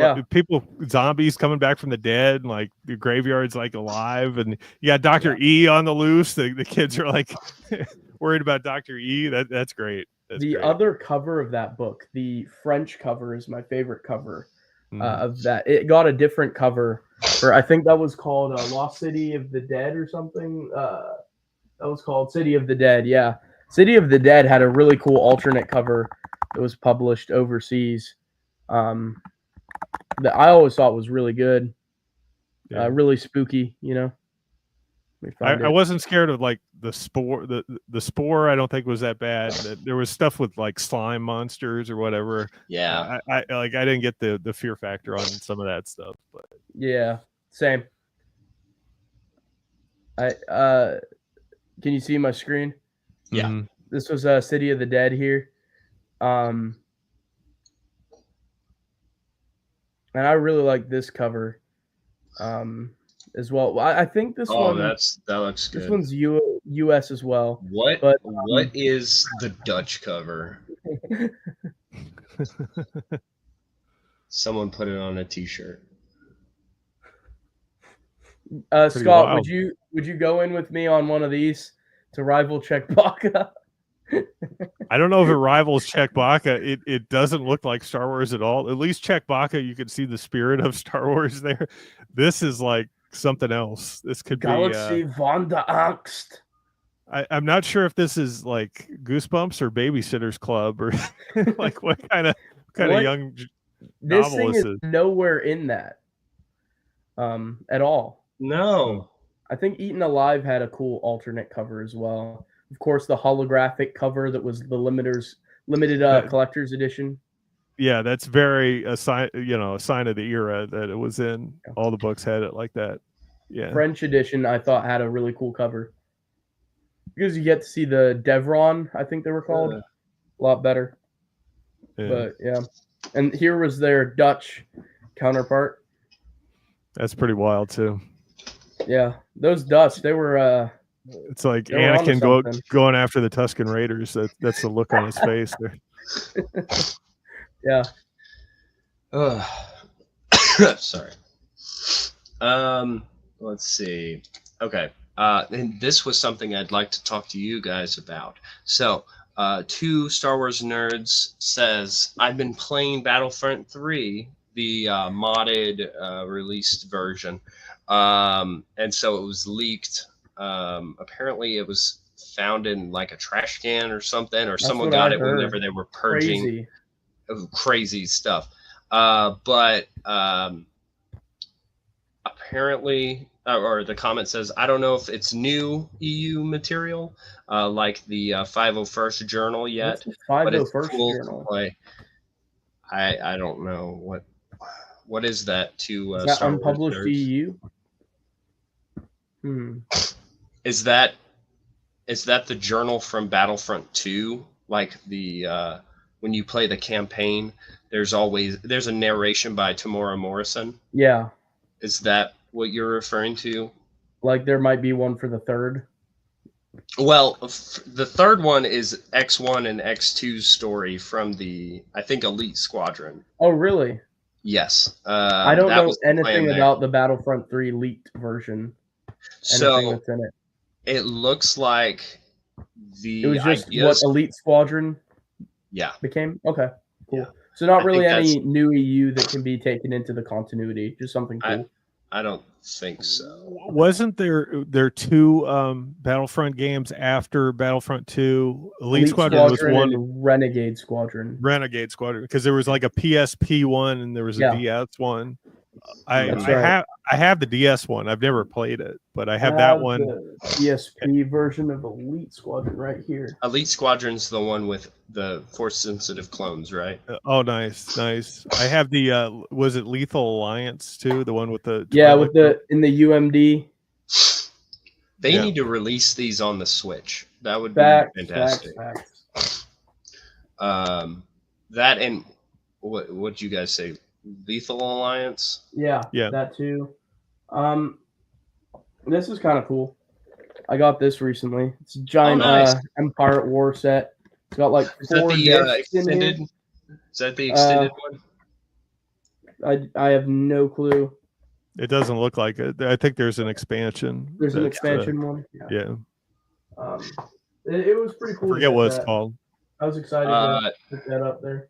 Speaker 3: zombies coming back from the dead, and like the graveyard's like alive, and you got Dr. E on the loose. The kids are like worried about Dr. E. That's great. The
Speaker 2: other cover of that book, the French cover, is my favorite cover of that. It got a different cover for, I think that was called Lost City of the Dead or something. That was called City of the Dead. Yeah. City of the Dead had a really cool alternate cover. It was published overseas. That I always thought was really good. Really spooky, you know.
Speaker 3: I wasn't scared of like the spore. The spore I don't think was that bad. There was stuff with like slime monsters or whatever.
Speaker 1: Yeah.
Speaker 3: I didn't get the fear factor on some of that stuff. But
Speaker 2: yeah, same. Can you see my screen?
Speaker 1: Yeah.
Speaker 3: Mm-hmm.
Speaker 2: This was City of the Dead here. And I really like this cover as well. I think this one.
Speaker 1: That looks good.
Speaker 2: This one's US as well.
Speaker 1: What is the Dutch cover? Someone put it on a T-shirt.
Speaker 2: Scott, wild. would you go in with me on one of these to rival Chewbacca?
Speaker 3: I don't know if it rivals Chewbacca. It doesn't look like Star Wars at all. At least Chewbacca, you can see the spirit of Star Wars there. This is like something else. This could
Speaker 2: Galaxy von der Angst.
Speaker 3: I'm not sure if this is like Goosebumps or Babysitter's Club or like what kind of young
Speaker 2: this
Speaker 3: novel
Speaker 2: thing is nowhere in that at all.
Speaker 1: No.
Speaker 2: I think Eaten Alive had a cool alternate cover as well. Of course, the holographic cover that was the limited collector's edition.
Speaker 3: Yeah, that's very a sign of the era that it was in. All the books had it like that. Yeah.
Speaker 2: French edition, I thought, had a really cool cover because you get to see the Devron, I think they were called, a lot better. Yeah. But yeah, and here was their Dutch counterpart.
Speaker 3: That's pretty wild too.
Speaker 2: Yeah, those Dutch, they were.
Speaker 3: It's like Anakin going after the Tusken Raiders. That's the look on his face there.
Speaker 2: Yeah.
Speaker 1: Sorry. Let's see. Okay. And this was something I'd like to talk to you guys about. So, two Star Wars nerds says, I've been playing Battlefront 3, the modded released version. And so it was leaked. Apparently it was found in like a trash can or something, or someone got it whenever they were purging. Crazy stuff. But apparently, or the comment says, I don't know if it's new EU material, like the 501st Journal yet, but it's cool to play. I don't know what is that to
Speaker 2: is that Star unpublished Wars EU?
Speaker 1: Is that the journal from Battlefront 2? Like the when you play the campaign, there's a narration by Tamora Morrison.
Speaker 2: Yeah.
Speaker 1: Is that what you're referring to?
Speaker 2: Like there might be one for the third.
Speaker 1: Well, the third one is X1 and X2's story from the, I think, Elite Squadron.
Speaker 2: Oh, really?
Speaker 1: Yes.
Speaker 2: I don't know anything about the Battlefront 3 leaked version.
Speaker 1: So
Speaker 2: that's in it.
Speaker 1: It looks like
Speaker 2: it was just what Elite Squadron became. Okay, cool. Yeah. So not really any new EU that can be taken into the continuity, just something cool.
Speaker 1: I don't think so.
Speaker 3: Wasn't there two Battlefront games after Battlefront 2? Elite Squadron was one.
Speaker 2: And Renegade Squadron.
Speaker 3: Because there was like a PSP one and there was a DS one. I have the DS one. I've never played it, but I have that one.
Speaker 2: The PSP version of Elite Squadron right here.
Speaker 1: Elite Squadron's the one with the force-sensitive clones, right?
Speaker 3: Oh, nice. I have the was it Lethal Alliance too? The one with the
Speaker 2: in the UMD.
Speaker 1: They need to release these on the Switch. That would be fantastic. Facts. That and what you guys say? Lethal Alliance?
Speaker 2: Yeah, that too. This is kind of cool. I got this recently. It's a giant Empire at War set. It's got like
Speaker 1: Is that the extended one?
Speaker 2: I have no clue.
Speaker 3: It doesn't look like it. I think there's an expansion.
Speaker 2: There's an expansion one.
Speaker 3: Yeah.
Speaker 2: It was pretty cool.
Speaker 3: I forget what it's called.
Speaker 2: I was excited to put that up there.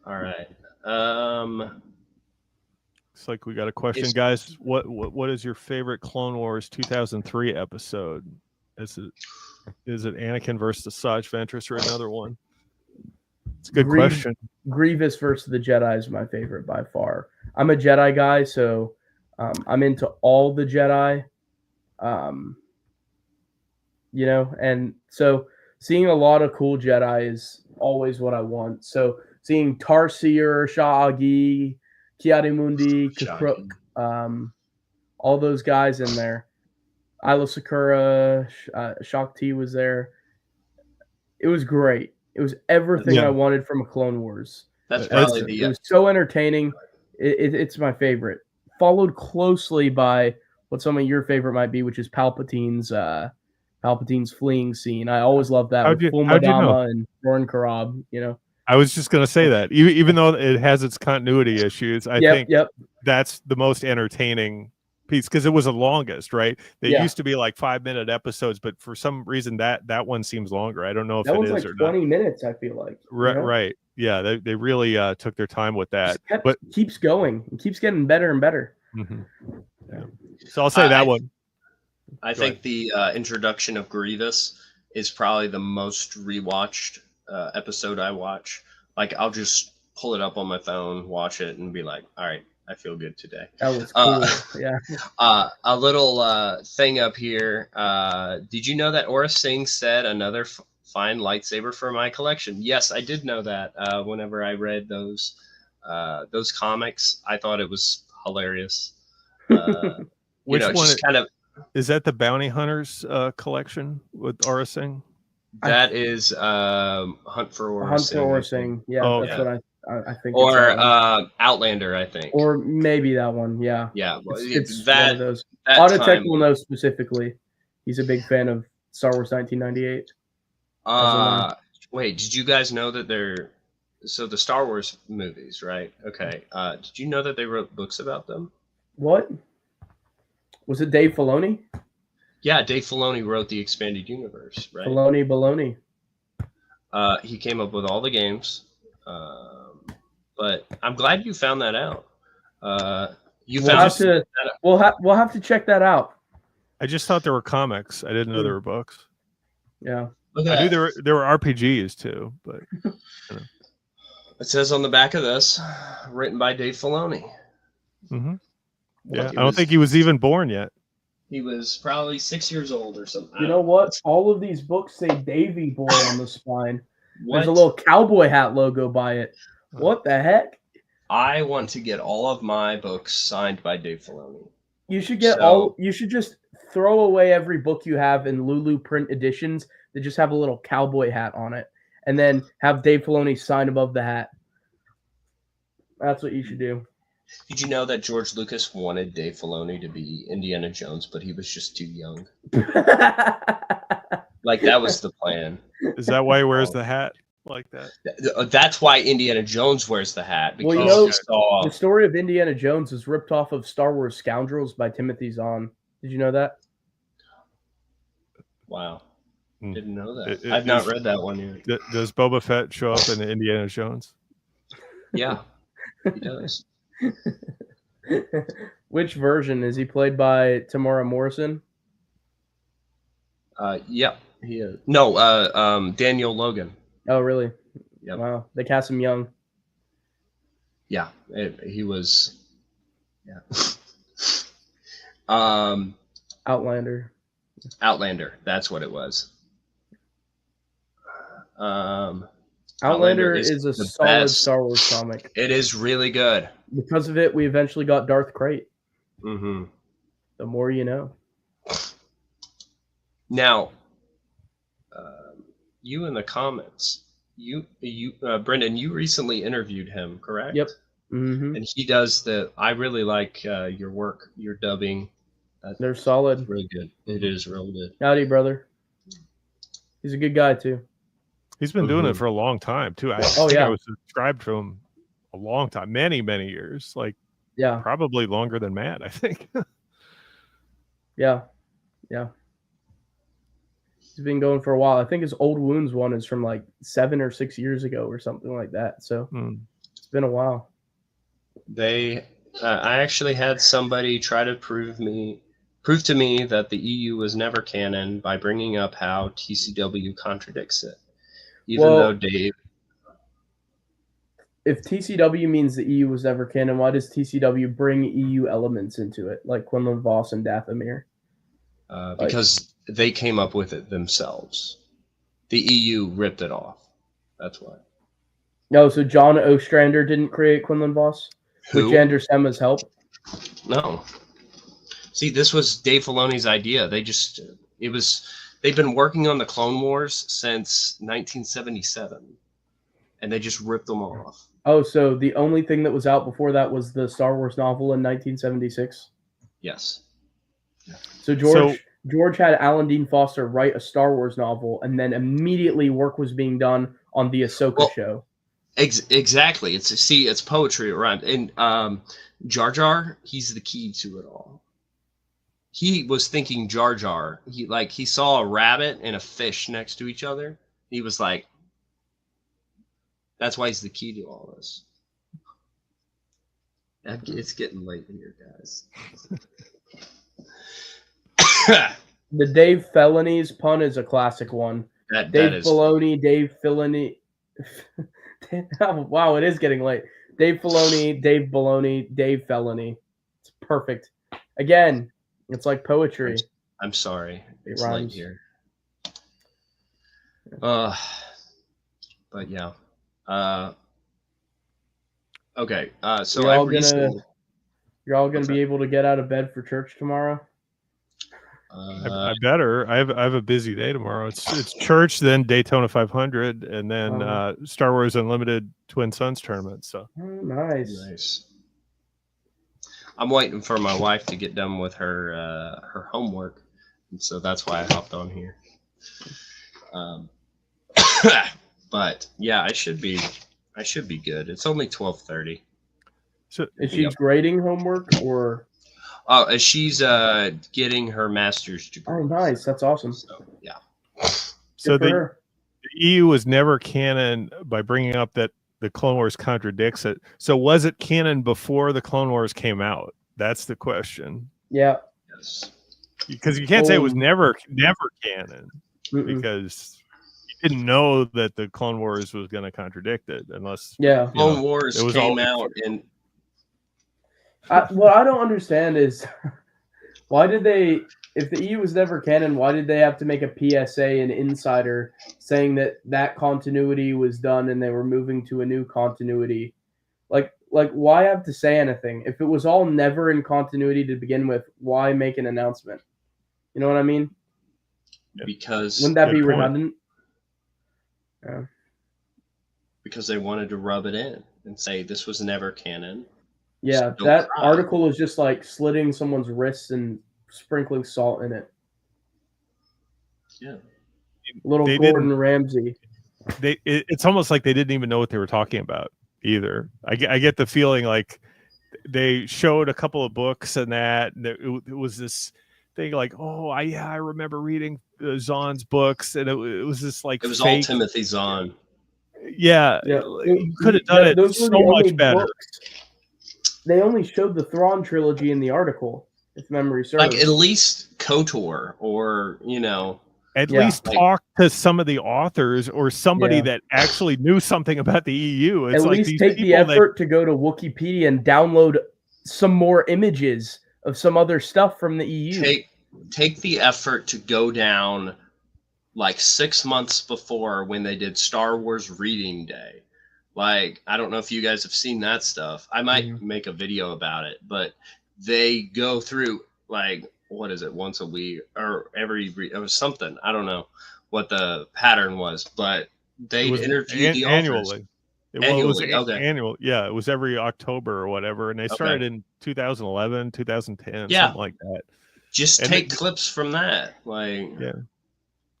Speaker 1: All right.
Speaker 3: Looks like we got a question, guys. What is your favorite Clone Wars 2003 episode? Is it Anakin versus the Asajj Ventress or another one? It's a good question.
Speaker 2: Grievous versus the Jedi is my favorite by far. I'm a Jedi guy, so I'm into all the Jedi. And so seeing a lot of cool Jedi is always what I want. So seeing Tarsier, Sha'agi, Ki-Adi-Mundi, Kakruk, all those guys in there. Isla Sakura, Shakti was there. It was great. It was everything I wanted from a Clone Wars.
Speaker 1: That's probably
Speaker 2: it was so entertaining. It's my favorite. Followed closely by what some of your favorite might be, which is Palpatine's Palpatine's fleeing scene. I always love that
Speaker 3: How'd
Speaker 2: with Full
Speaker 3: you know?
Speaker 2: Madama and Doran Karab, you know.
Speaker 3: I was just going to say that. Even though it has its continuity issues, I think that's the most entertaining piece because it was the longest, right? They used to be like 5-minute episodes, but for some reason that one seems longer. I don't know if
Speaker 2: that
Speaker 3: it
Speaker 2: one's
Speaker 3: is
Speaker 2: like
Speaker 3: or
Speaker 2: 20
Speaker 3: not.
Speaker 2: minutes, I feel like.
Speaker 3: Right. Yeah, they really took their time with that.
Speaker 2: But keeps going. It keeps getting better and better.
Speaker 3: Mm-hmm. Yeah. So I'll say that one.
Speaker 1: I think the introduction of Grievous is probably the most rewatched episode I watch. Like, I'll just pull it up on my phone, watch it, and be like, all right, I feel good today.
Speaker 2: That was cool. Yeah.
Speaker 1: A little thing up here. Did you know that Aura Singh said another fine lightsaber for my collection? Yes, I did know that. Whenever I read those comics, I thought it was hilarious.
Speaker 3: Which one?
Speaker 1: Just kind of.
Speaker 3: Is that the Bounty Hunters collection with Aura Singh?
Speaker 1: That is Hunt for Aura Singh.
Speaker 2: Hunt for Aura Singh. Yeah, that's what I think.
Speaker 1: Or Outlander, I think.
Speaker 2: Or maybe that one. Yeah.
Speaker 1: Yeah.
Speaker 2: It's one of those. Autotech will know specifically. He's a big fan of Star Wars 1998.
Speaker 1: Wait, did you guys know that they're so the Star Wars movies, right? Okay. Did you know that they wrote books about them?
Speaker 2: What? Was it Dave Filoni?
Speaker 1: Yeah, Dave Filoni wrote the expanded universe, right?
Speaker 2: Filoni baloney.
Speaker 1: He came up with all the games, but I'm glad you found that out.
Speaker 2: We'll have to check that out.
Speaker 3: I just thought there were comics. I didn't know there were books.
Speaker 2: Yeah,
Speaker 3: I knew there were RPGs too, but
Speaker 1: it says on the back of this, written by Dave Filoni.
Speaker 3: Mm-hmm. Yeah, I don't think he was even born yet.
Speaker 1: He was probably 6 years old or something.
Speaker 2: You know what? All of these books say Davy Boy on the spine. There's a little cowboy hat logo by it. What the heck?
Speaker 1: I want to get all of my books signed by Dave Filoni.
Speaker 2: You should you should just throw away every book you have in Lulu print editions that just have a little cowboy hat on it, and then have Dave Filoni sign above the hat. That's what you should do.
Speaker 1: Did you know that George Lucas wanted Dave Filoni to be Indiana Jones, but he was just too young? Like, that was the plan.
Speaker 3: Is that why he wears the hat like that?
Speaker 1: That's why Indiana Jones wears the hat.
Speaker 2: Because the story of Indiana Jones is ripped off of Star Wars Scoundrels by Timothy Zahn. Did you know that?
Speaker 1: Wow. Didn't know that. I've not read that one yet.
Speaker 3: Does Boba Fett show up in Indiana Jones?
Speaker 1: Yeah, he does.
Speaker 2: Which version? Is he played by Tamara Morrison?
Speaker 1: Yeah, he is. No, Daniel Logan.
Speaker 2: Oh, really?
Speaker 1: Yep.
Speaker 2: Wow, they cast him young.
Speaker 1: Yeah, he was. Yeah.
Speaker 2: Outlander.
Speaker 1: Outlander, that's what it was.
Speaker 2: Outlander is a solid Star Wars comic.
Speaker 1: It is really good.
Speaker 2: Because of it, we eventually got Darth Krayt.
Speaker 1: Mm-hmm.
Speaker 2: The more you know.
Speaker 1: Now, you in the comments, Brendan, you recently interviewed him, correct?
Speaker 2: Yep. Mm-hmm.
Speaker 1: And he does I really like your work, your dubbing.
Speaker 2: They're solid.
Speaker 1: Really good. It is real good.
Speaker 2: Howdy, brother. He's a good guy, too.
Speaker 3: He's been doing it for a long time, too. I was subscribed to him a long time, many, many years. Like, probably longer than Matt, I think.
Speaker 2: Yeah. He's been going for a while. I think his Old Wounds one is from like 7 or 6 years ago or something like that. So it's been a while.
Speaker 1: I actually had somebody try to prove to me that the EU was never canon by bringing up how TCW contradicts it. Even though Dave...
Speaker 2: If TCW means the EU was never canon, why does TCW bring EU elements into it, like Quinlan Vos and Dathomir?
Speaker 1: Because they came up with it themselves. The EU ripped it off. That's why.
Speaker 2: No, so John Ostrander didn't create Quinlan Vos?
Speaker 1: Who?
Speaker 2: With Jander Sema's help?
Speaker 1: No. See, this was Dave Filoni's idea. They've been working on the Clone Wars since 1977, and they just ripped them off.
Speaker 2: Oh, so the only thing that was out before that was the Star Wars novel in 1976?
Speaker 1: Yes.
Speaker 2: So George had Alan Dean Foster write a Star Wars novel, and then immediately work was being done on the Ahsoka show.
Speaker 1: Exactly. It's poetry around, and Jar Jar, he's the key to it all. He was thinking Jar Jar. He saw a rabbit and a fish next to each other. He was like, that's why he's the key to all this. It's getting late here, guys.
Speaker 2: The Dave Felonies pun is a classic one. Dave Filoni, Dave Filoni. Wow, it is getting late. Dave Filoni, Dave Baloney, Dave Felony. It's perfect. Again, it's like poetry.
Speaker 1: I'm sorry. It's
Speaker 2: rhymes.
Speaker 1: Late here. But yeah. Okay. So
Speaker 2: you're all gonna be able to get out of bed for church tomorrow.
Speaker 3: I better. I have a busy day tomorrow. It's church, then Daytona 500, and then Star Wars Unlimited Twin Suns tournament. So
Speaker 2: nice.
Speaker 1: I'm waiting for my wife to get done with her homework, and so that's why I hopped on here. But yeah, I should be good. It's only 12:30.
Speaker 2: So is she grading homework or?
Speaker 1: She's getting her master's degree.
Speaker 2: Oh, nice! That's awesome.
Speaker 1: So, yeah.
Speaker 3: So the EU was never canon by bringing up that the Clone Wars contradicts it. So was it canon before the Clone Wars came out? That's the question.
Speaker 2: Yeah.
Speaker 1: Yes.
Speaker 3: Because you can't say it was never canon because you didn't know that the Clone Wars was going to contradict it unless
Speaker 1: Clone Wars came out and.
Speaker 2: What I don't understand is why did they, if the EU was never canon, why did they have to make a PSA, an insider, saying that continuity was done and they were moving to a new continuity? Like why have to say anything? If it was all never in continuity to begin with, why make an announcement? You know what I mean?
Speaker 1: Because
Speaker 2: wouldn't that be redundant?
Speaker 1: Yeah. Because they wanted to rub it in and say this was never canon.
Speaker 2: Yeah, that article is just like slitting someone's wrists and sprinkling salt in it.
Speaker 1: Yeah.
Speaker 2: Little Gordon Ramsay.
Speaker 3: It's almost like they didn't even know what they were talking about either. I get the feeling like they showed a couple of books and that it was this thing like, I remember reading Zahn's books, and it was this like
Speaker 1: it was
Speaker 3: fake.
Speaker 1: all Timothy Zahn.
Speaker 3: Yeah. You could have done it so much better.
Speaker 2: Books. They only showed the Thrawn trilogy in the article, if memory serves.
Speaker 1: Like at least KOTOR, or
Speaker 3: at least talk to some of the authors or somebody that actually knew something about the EU. It's
Speaker 2: at least take the effort to go to Wikipedia and download some more images of some other stuff from the EU.
Speaker 1: Take the effort to go down like 6 months before when they did Star Wars Reading Day. Like, I don't know if you guys have seen that stuff. I might make a video about it, but they go through like, what is it, once a week or it was something. I don't know what the pattern was, but they interviewed the
Speaker 3: annually.
Speaker 1: Annually,
Speaker 3: annual. Yeah, it was every October or whatever, and they started in 2011, 2010, something like that.
Speaker 1: Just take clips from that, like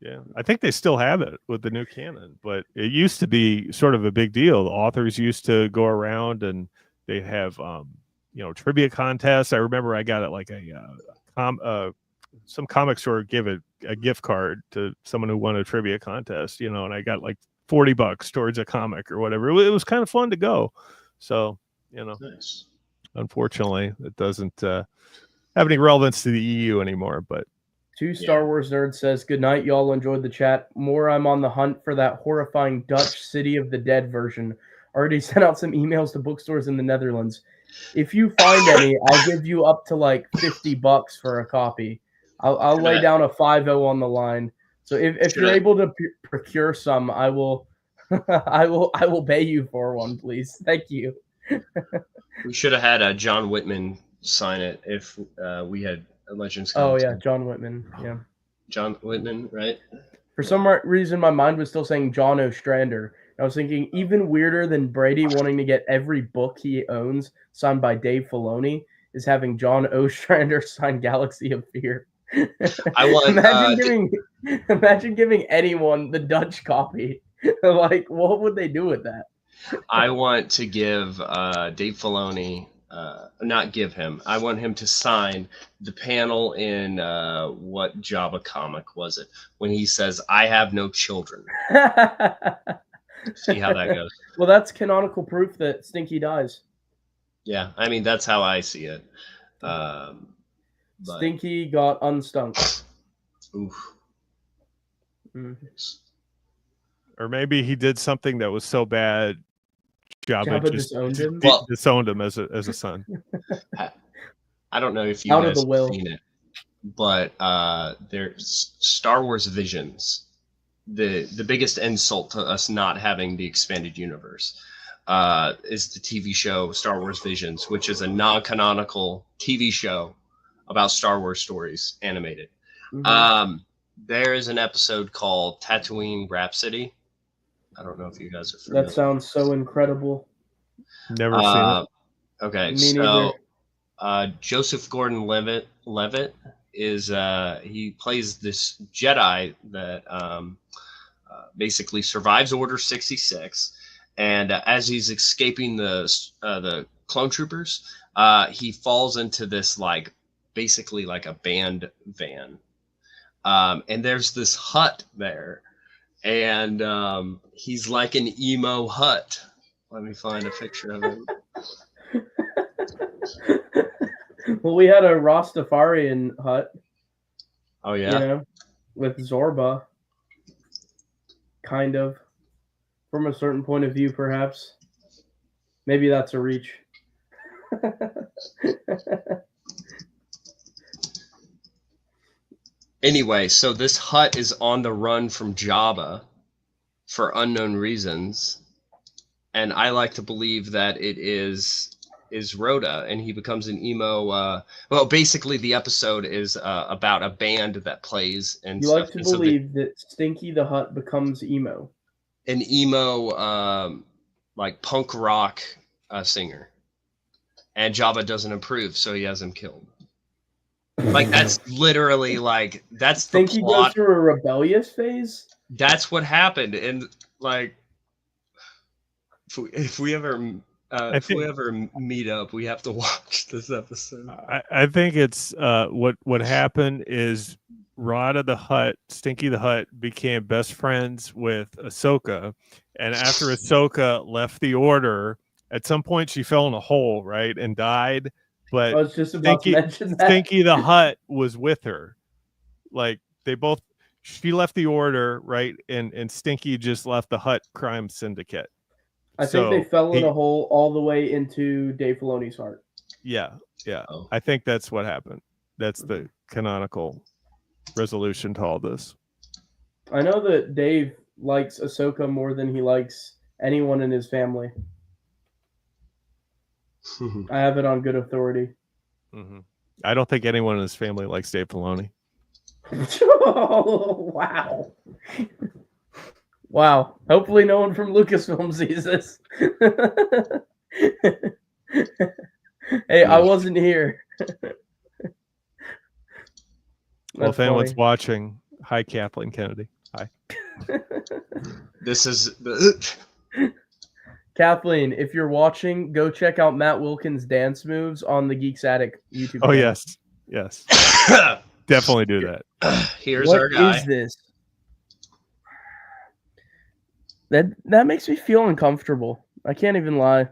Speaker 3: Yeah, I think they still have it with the new canon, but it used to be sort of a big deal. The authors used to go around and they have, trivia contests. I remember I got it like some comic store give a gift card to someone who won a trivia contest, and I got like $40 towards a comic or whatever. It was kind of fun to go. So,
Speaker 1: nice.
Speaker 3: Unfortunately, it doesn't have any relevance to the EU anymore, but.
Speaker 2: Two Star Wars Nerd says, good night, y'all enjoyed the chat. More, I'm on the hunt for that horrifying Dutch City of the Dead version. Already sent out some emails to bookstores in the Netherlands. If you find any, I'll give you up to like $50 for a copy. I'll lay down a 5-0 on the line. So if you're able to procure some, I will I will pay you for one, please. Thank you.
Speaker 1: We should have had John Whitman sign it if we had Legends.
Speaker 2: Oh yeah, John Whitman. Yeah,
Speaker 1: John Whitman, right?
Speaker 2: For some reason, my mind was still saying John Ostrander. I was thinking even weirder than Brady wanting to get every book he owns signed by Dave Filoni is having John Ostrander sign Galaxy of Fear.
Speaker 1: I want
Speaker 2: imagine giving anyone the Dutch copy. Like, what would they do with that?
Speaker 1: I want to give Dave Filoni, not give him. I want him to sign the panel in what Jabba comic was it when he says, "I have no children." See how that goes.
Speaker 2: Well, that's canonical proof that Stinky dies.
Speaker 1: Yeah, I mean that's how I see it.
Speaker 2: Stinky got unstunk.
Speaker 1: Oof.
Speaker 3: Or maybe he did something that was so bad, Jabba just
Speaker 2: disowned him.
Speaker 3: Disowned him as a son.
Speaker 1: I don't know if you guys have seen it, but there's Star Wars Visions. The biggest insult to us not having the expanded universe is the TV show Star Wars Visions, which is a non-canonical TV show about Star Wars stories, animated. There is an episode called Tatooine Rhapsody. I don't know if you guys are familiar.
Speaker 2: That sounds so incredible.
Speaker 3: Never seen it.
Speaker 1: Okay, Joseph Gordon-Levitt is he plays this Jedi that basically survives Order 66, and as he's escaping the clone troopers, he falls into this basically like a band van, and there's this hut there, and he's like an emo hut. Let me find a picture of him.
Speaker 2: Well, we had a Rastafarian hut.
Speaker 1: Oh yeah,
Speaker 2: with Zorba. Kind of, from a certain point of view, perhaps. Maybe that's a reach.
Speaker 1: Anyway, so this hut is on the run from Jabba for unknown reasons, and I like to believe that it is Rhoda, and he becomes an emo. Well, basically, the episode is about a band that plays and
Speaker 2: you
Speaker 1: stuff.
Speaker 2: like to believe that Stinky the Hut becomes emo,
Speaker 1: an emo, like punk rock singer, and Jabba doesn't approve, so he has him killed. Like that's literally that's the
Speaker 2: Stinky
Speaker 1: plot.
Speaker 2: goes through a rebellious phase.
Speaker 1: That's what happened, and if we ever meet up, we have to watch this episode.
Speaker 3: I think it's what happened is Rada the Hutt, Stinky the Hutt became best friends with Ahsoka, and after Ahsoka left the Order, at some point she fell in a hole, right, and died. But
Speaker 2: I was just about to mention that.
Speaker 3: Stinky the Hutt was with her. Like she left the Order, right, and Stinky just left the Hutt crime syndicate.
Speaker 2: I think they fell in a hole all the way into Dave Filoni's heart.
Speaker 3: Yeah. Oh. I think that's what happened. That's the canonical resolution to all this.
Speaker 2: I know that Dave likes Ahsoka more than he likes anyone in his family. I have it on good authority.
Speaker 3: Mm-hmm. I don't think anyone in his family likes Dave Filoni.
Speaker 2: Oh, wow. Wow. Hopefully no one from Lucasfilm sees this. Hey, I wasn't here.
Speaker 3: Well, if anyone's watching, hi, Kathleen Kennedy. Hi.
Speaker 1: This is
Speaker 2: Kathleen, if you're watching, go check out Matt Wilkins' dance moves on the Geeks Attic YouTube channel.
Speaker 3: Yes. Definitely do that.
Speaker 1: Here's our guy.
Speaker 2: What is this? That makes me feel uncomfortable. I can't even lie.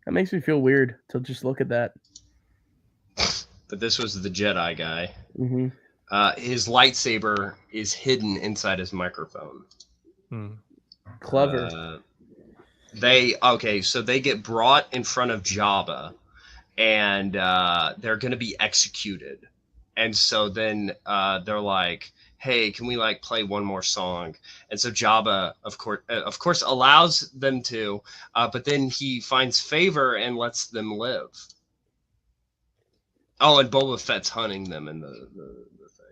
Speaker 2: That makes me feel weird to just look at that.
Speaker 1: But this was the Jedi guy.
Speaker 2: Mm-hmm.
Speaker 1: His lightsaber is hidden inside his microphone.
Speaker 2: Clever.
Speaker 1: So they get brought in front of Jabba, and they're going to be executed. And so then they're like, hey, can we play one more song? And so Jabba, of course, allows them to, but then he finds favor and lets them live. Oh, and Boba Fett's hunting them in the thing.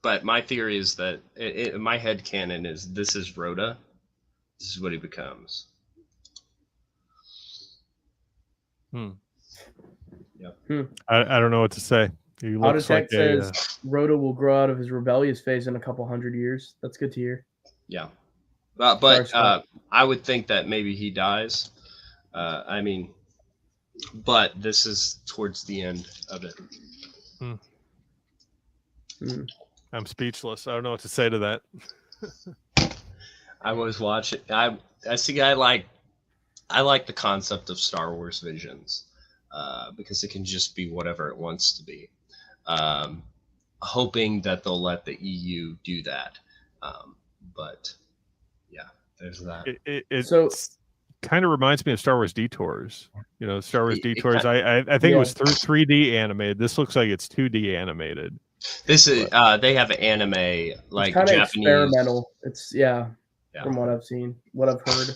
Speaker 1: But my theory is that my headcanon is this is Rhoda. This is what he becomes. Yep.
Speaker 3: I don't know what to say. He looks like
Speaker 2: says Rhoda will grow out of his rebellious phase in a couple hundred years. That's good to hear.
Speaker 1: Yeah. But I would think that maybe he dies. I mean, but this is towards the end of it.
Speaker 3: I'm speechless. I don't know what to say to that.
Speaker 1: I was watching. I see. I like the concept of Star Wars Visions because it can just be whatever it wants to be. Hoping that they'll let the EU do that, but yeah, there's that.
Speaker 3: It kind of reminds me of Star Wars Detours. Star Wars Detours. I think it was through 3D animated. This looks like it's 2D animated.
Speaker 1: This is they have anime like
Speaker 2: kind of
Speaker 1: Japanese
Speaker 2: experimental. It's from what I've seen, what I've heard.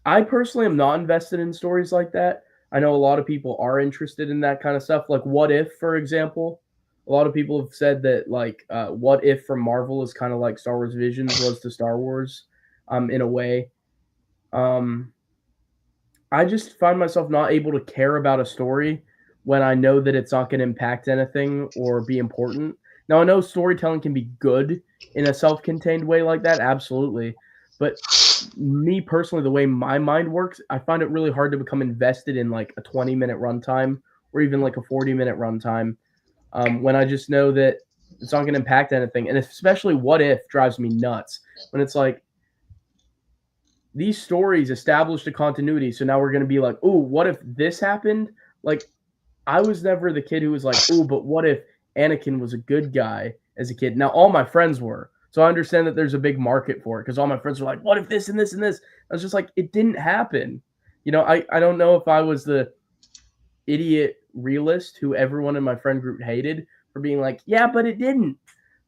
Speaker 2: I personally am not invested in stories like that. I know a lot of people are interested in that kind of stuff, like What If, for example. A lot of people have said that like What If from Marvel is kind of like Star Wars Visions was to Star Wars, in a way. I just find myself not able to care about a story when I know that it's not going to impact anything or be important. Now, I know storytelling can be good in a self-contained way like that, absolutely. But me personally, the way my mind works, I find it really hard to become invested in like a 20-minute runtime or even like a 40-minute runtime when I just know that it's not going to impact anything. And especially What If drives me nuts when it's like, these stories established a continuity, so now we're going to be like, oh, what if this happened? Like, I was never the kid who was like, oh, but what if Anakin was a good guy as a kid? Now, all my friends were. So I understand that there's a big market for it because all my friends were like, what if this and this and this? I was just like, it didn't happen. I don't know if I was the idiot realist who everyone in my friend group hated for being like, yeah, but it didn't.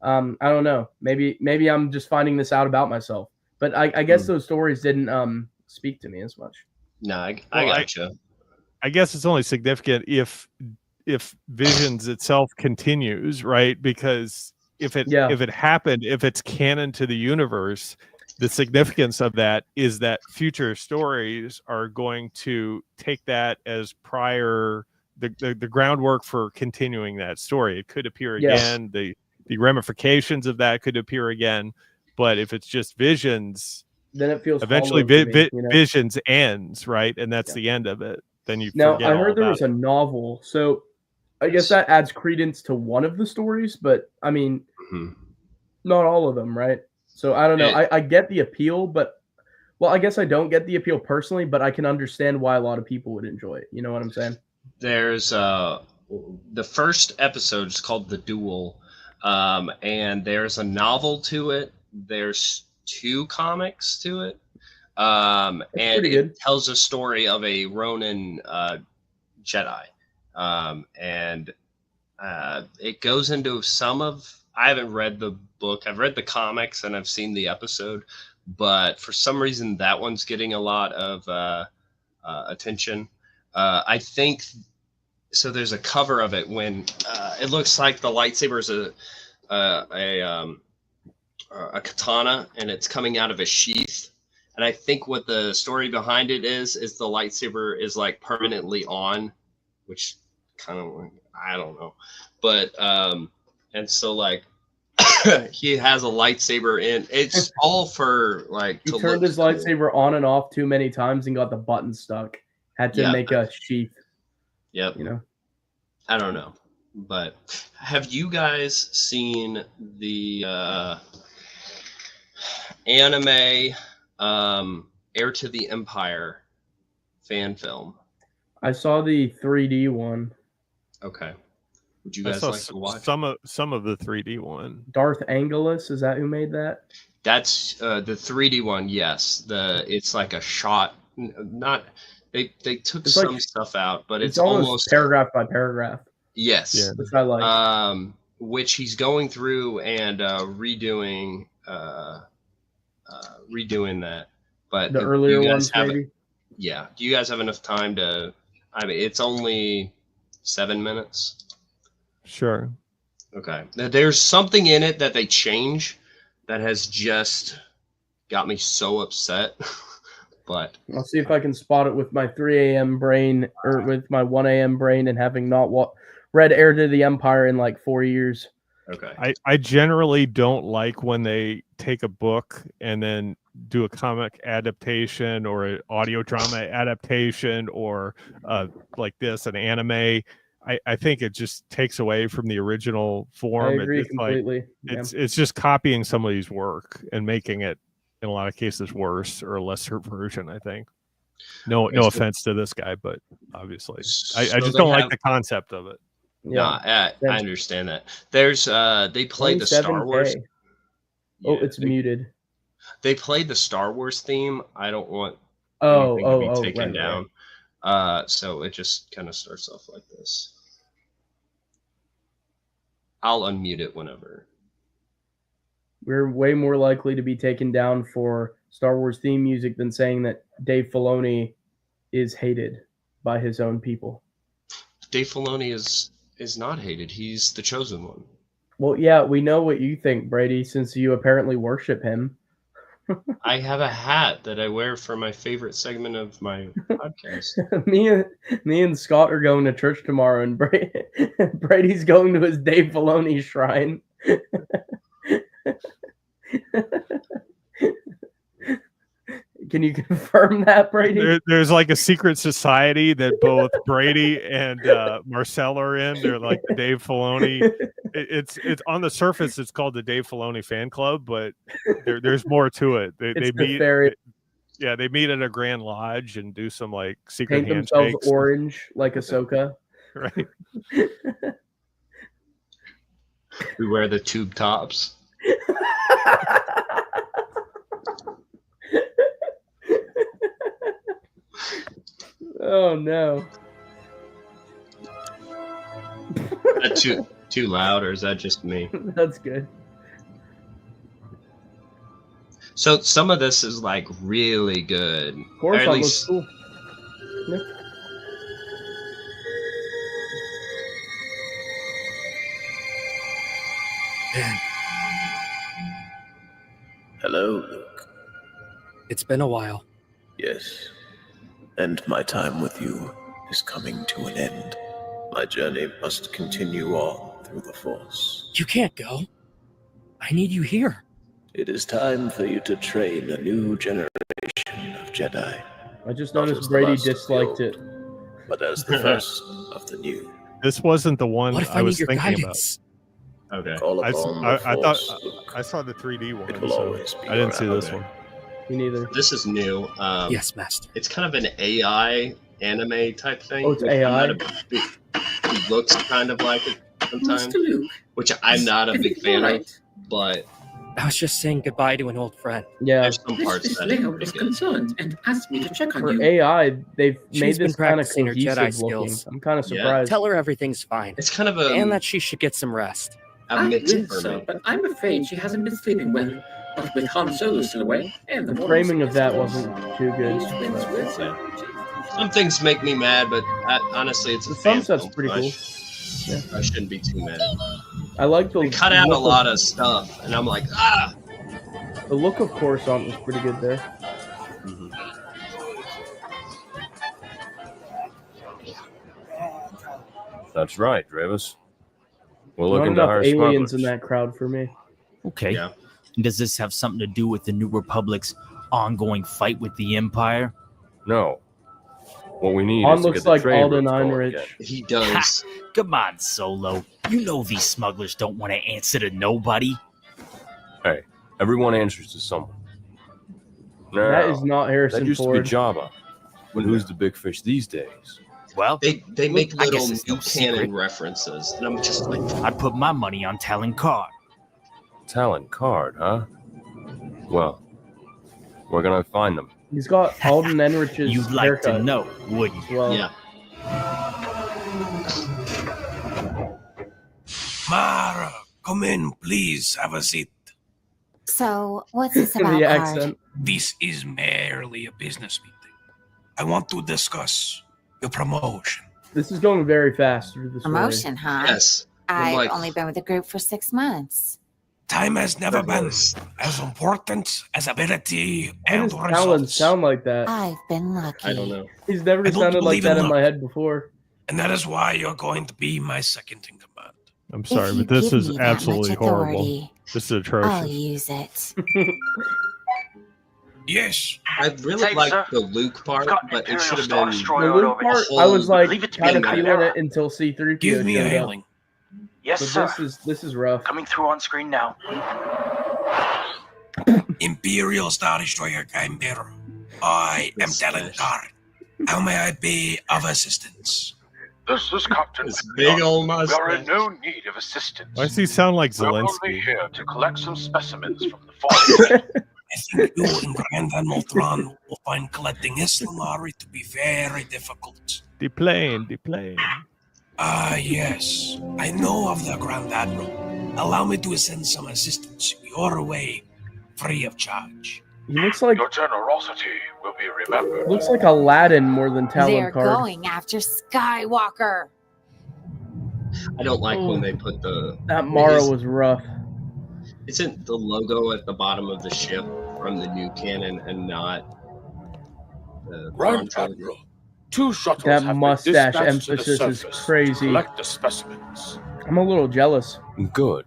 Speaker 2: I don't know. Maybe I'm just finding this out about myself. But I guess those stories didn't speak to me as much.
Speaker 1: No, I gotcha.
Speaker 3: I guess it's only significant if Visions itself continues, right? Because if it happened, if it's canon to the universe, the significance of that is that future stories are going to take that as the groundwork for continuing that story. It could appear again. The ramifications of that could appear again. But if it's just Visions,
Speaker 2: then it feels
Speaker 3: eventually Visions ends, right? And that's the end of it. Then you
Speaker 2: forget I heard there was a novel, so I guess that adds credence to one of the stories, but I mean, not all of them, right? So I don't know. I get the appeal, but I guess I don't get the appeal personally, but I can understand why a lot of people would enjoy it. You know what I'm saying?
Speaker 1: There's the first episode is called The Duel, and there's a novel to it. There's 2 comics to it, and it tells a story of a Ronin Jedi, and it goes into some of. I haven't read the book. I've read the comics and I've seen the episode, but for some reason that one's getting a lot of attention. I think so. There's a cover of it when it looks like the lightsaber is a katana and it's coming out of a sheath. And I think what the story behind it is the lightsaber is like permanently on, which kind of, I don't know. But, and so like, he has a lightsaber in, it's all for like,
Speaker 2: he turned his lightsaber on and off too many times and got the button stuck. Had to make a sheath.
Speaker 1: Yep. I don't know. But have you guys seen the anime Heir to the Empire fan film?
Speaker 3: I saw the 3D one.
Speaker 1: Okay. Would you guys like to watch
Speaker 3: some of the 3D one?
Speaker 2: Darth Angelus, is that who made that?
Speaker 1: That's the 3D one. Yes. It's like a shot. Not they took some stuff out, but it's almost
Speaker 2: paragraph by paragraph.
Speaker 1: Yes.
Speaker 3: Yeah.
Speaker 2: Which I like.
Speaker 1: Which he's going through and redoing that. But
Speaker 2: the earlier ones, maybe.
Speaker 1: Yeah. Do you guys have enough time to? I mean, it's only 7 minutes.
Speaker 3: Sure.
Speaker 1: Okay. Now, there's something in it that they change that has just got me so upset. But
Speaker 2: I'll see if I can spot it with my 3 a.m. brain or with my 1 a.m. brain and having not read Heir to the Empire in like 4 years.
Speaker 1: okay.
Speaker 3: I generally don't like when they take a book and then do a comic adaptation or an audio drama adaptation or like this, an anime. I think it just takes away from the original form.
Speaker 2: I agree
Speaker 3: It's
Speaker 2: completely.
Speaker 3: like it's just copying somebody's work and making it in a lot of cases worse or a lesser version, I think. No offense to this guy, but obviously I just don't like the concept of it.
Speaker 1: Yeah, I understand that. There's they played the Star Wars.
Speaker 2: It's muted.
Speaker 1: They played the Star Wars theme. I don't want anything to be taken down. Right. So it just kind of starts off like this. I'll unmute it whenever.
Speaker 2: We're way more likely to be taken down for Star Wars theme music than saying that Dave Filoni is hated by his own people.
Speaker 1: Dave Filoni is not hated. He's the chosen one.
Speaker 2: Well, yeah, we know what you think, Brady, since you apparently worship him.
Speaker 1: I have a hat that I wear for my favorite segment of my podcast.
Speaker 2: me and Scott are going to church tomorrow, and Brady's going to his Dave Filoni shrine. Can you confirm that, Brady?
Speaker 3: There's like a secret society that both Brady and Marcel are in. They're like the Dave Filoni. It's on the surface, it's called the Dave Filoni fan club, but there's more to it. They meet. They meet at a Grand Lodge and do some like secret
Speaker 2: paint
Speaker 3: handshakes.
Speaker 2: Themselves orange like Ahsoka.
Speaker 3: Right.
Speaker 1: We wear the tube tops.
Speaker 2: Oh no.
Speaker 1: Is that too loud, or is that just me?
Speaker 2: That's good.
Speaker 1: So some of this is like really good.
Speaker 2: Of course,
Speaker 1: at least
Speaker 2: cool. Yeah.
Speaker 4: Hello, Luke.
Speaker 5: It's been a while.
Speaker 4: Yes. And my time with you is coming to an end. My journey must continue on through the Force.
Speaker 5: You can't go. I need you here.
Speaker 4: It is time for you to train a new generation of Jedi.
Speaker 2: I just noticed Brady disliked it.
Speaker 4: But as the first of the new.
Speaker 3: This wasn't the one I was thinking
Speaker 5: guidance?
Speaker 3: about.
Speaker 1: Okay.
Speaker 4: Call upon the Force,
Speaker 3: thought
Speaker 4: Luke.
Speaker 3: I saw the 3D one.
Speaker 4: It will always be
Speaker 3: I didn't see
Speaker 4: around.
Speaker 3: this one.
Speaker 2: Me neither.
Speaker 1: This is new.
Speaker 5: Yes, Master.
Speaker 1: It's kind of an AI anime type thing.
Speaker 2: Oh, it's AI?
Speaker 1: It looks kind of like it sometimes, which I'm not a big fan of, but
Speaker 5: I was just saying goodbye to an old friend.
Speaker 2: Yeah.
Speaker 1: there's some parts that
Speaker 6: Leo is concerned and asked me to check on
Speaker 2: For
Speaker 6: you.
Speaker 2: AI, they've
Speaker 5: She's
Speaker 2: made
Speaker 5: been
Speaker 2: this kind of
Speaker 5: practicing her Jedi
Speaker 2: cohesive looking.
Speaker 5: skills.
Speaker 2: I'm kind of
Speaker 1: Yeah.
Speaker 2: surprised.
Speaker 5: Tell her everything's fine.
Speaker 1: it's kind of
Speaker 5: And that she should get some rest.
Speaker 1: a
Speaker 6: I
Speaker 1: mix
Speaker 6: will,
Speaker 1: for
Speaker 6: sir,
Speaker 1: me.
Speaker 6: but I'm afraid she hasn't been sleeping well. But with Han Solo still away, and
Speaker 2: The framing of that wasn't too good.
Speaker 1: Some things make me mad, but honestly, it's a
Speaker 2: The
Speaker 1: fan
Speaker 2: sunset's
Speaker 1: film,
Speaker 2: pretty
Speaker 1: so
Speaker 2: cool.
Speaker 1: I shouldn't be too mad.
Speaker 2: I like the
Speaker 1: They cut out a
Speaker 2: look
Speaker 1: lot of stuff, and I'm like, ah.
Speaker 2: The look of Coruscant was pretty good there.
Speaker 7: That's right, Dravis. We're
Speaker 2: Not
Speaker 7: looking to
Speaker 2: enough
Speaker 7: hire
Speaker 2: aliens in
Speaker 7: smugglers.
Speaker 2: that crowd for me.
Speaker 8: Okay.
Speaker 1: Yeah.
Speaker 8: And does this have something to do with the New Republic's ongoing fight with the Empire?
Speaker 7: No. What we need
Speaker 2: Han
Speaker 7: is to
Speaker 2: looks
Speaker 7: get the
Speaker 2: like
Speaker 7: trade
Speaker 2: Alden
Speaker 7: routes going
Speaker 2: Einrich.
Speaker 7: again.
Speaker 1: He does.
Speaker 8: Come on, Solo. You know these smugglers don't want to answer to nobody.
Speaker 7: Hey, everyone answers to someone. No,
Speaker 2: That is not Harrison
Speaker 7: that used
Speaker 2: Ford.
Speaker 7: to be Jabba. But who's the big fish these days?
Speaker 8: Well,
Speaker 1: They make
Speaker 8: I
Speaker 1: little
Speaker 8: guess it's
Speaker 1: new
Speaker 8: no
Speaker 1: canon
Speaker 8: secret.
Speaker 1: references, and I'm just like,
Speaker 8: I'd put my money on Talon Card.
Speaker 7: Talon Card, huh? Well, we're gonna find them.
Speaker 2: He's got Alden Enrich's
Speaker 8: You'd like
Speaker 2: haircut
Speaker 8: to know, wouldn't you?
Speaker 2: as well.
Speaker 1: yeah.
Speaker 9: Mara, come in, please. Have a seat.
Speaker 10: So, what's this about,
Speaker 2: The
Speaker 10: Card?
Speaker 2: accent.
Speaker 9: This is merely a business meeting. I want to discuss your promotion.
Speaker 2: This is going very fast through the story.
Speaker 10: Promotion, huh?
Speaker 1: Yes. I'm
Speaker 10: I've
Speaker 1: like-
Speaker 10: only been with the group for 6 months.
Speaker 9: Time has never been as important as ability
Speaker 2: Why
Speaker 9: and
Speaker 2: does Talon
Speaker 9: results.
Speaker 2: sound like that?
Speaker 10: I've been lucky.
Speaker 1: I don't know.
Speaker 2: He's never
Speaker 9: I don't
Speaker 2: sounded like
Speaker 9: believe in
Speaker 2: that in my
Speaker 9: luck.
Speaker 2: head before.
Speaker 9: And that is why you're going to be my second in command.
Speaker 3: I'm
Speaker 10: If
Speaker 3: sorry,
Speaker 10: you
Speaker 3: but this
Speaker 10: give
Speaker 3: is
Speaker 10: me that much
Speaker 3: absolutely horrible.
Speaker 10: authority,
Speaker 3: This is
Speaker 10: I'll
Speaker 3: atrocious.
Speaker 10: use it.
Speaker 9: Yes.
Speaker 1: I really liked the Luke part, but it should have been
Speaker 2: The Luke part, I was like kind of feeling it until C-3PO
Speaker 9: Give me a
Speaker 2: showed up.
Speaker 9: hailing.
Speaker 11: Yes,
Speaker 2: But
Speaker 11: sir.
Speaker 2: this is rough.
Speaker 11: Coming through on screen now.
Speaker 9: Imperial Star Destroyer Canberra. I am Talon Card. How may I be of assistance?
Speaker 11: This is Captain.
Speaker 1: This big old
Speaker 11: We are
Speaker 1: mustache.
Speaker 11: in no need of assistance.
Speaker 3: Why does he sound like
Speaker 11: We're only
Speaker 3: Zelensky?
Speaker 11: here to collect some specimens from the forest.
Speaker 9: I think you and Grand Admiral Thrawn will find collecting Islamari to be very difficult.
Speaker 3: The plane.
Speaker 9: Ah, yes. I know of the Grand Admiral. Allow me to send some assistance your way, free of charge.
Speaker 2: He looks like
Speaker 11: Your generosity will be remembered.
Speaker 2: looks like Aladdin more than Talon
Speaker 10: They're
Speaker 2: Card.
Speaker 10: going after Skywalker.
Speaker 1: I don't like when they put the.
Speaker 2: That Mara was rough.
Speaker 1: Isn't the logo at the bottom of the ship from the new canon and not the
Speaker 11: Grand
Speaker 1: Thrawn
Speaker 11: Admiral, 2 shuttles
Speaker 2: That
Speaker 11: have been
Speaker 2: mustache
Speaker 11: dispatched to the
Speaker 2: emphasis is
Speaker 11: surface to
Speaker 2: crazy.
Speaker 11: collect the specimens.
Speaker 2: I'm a little jealous.
Speaker 7: Good.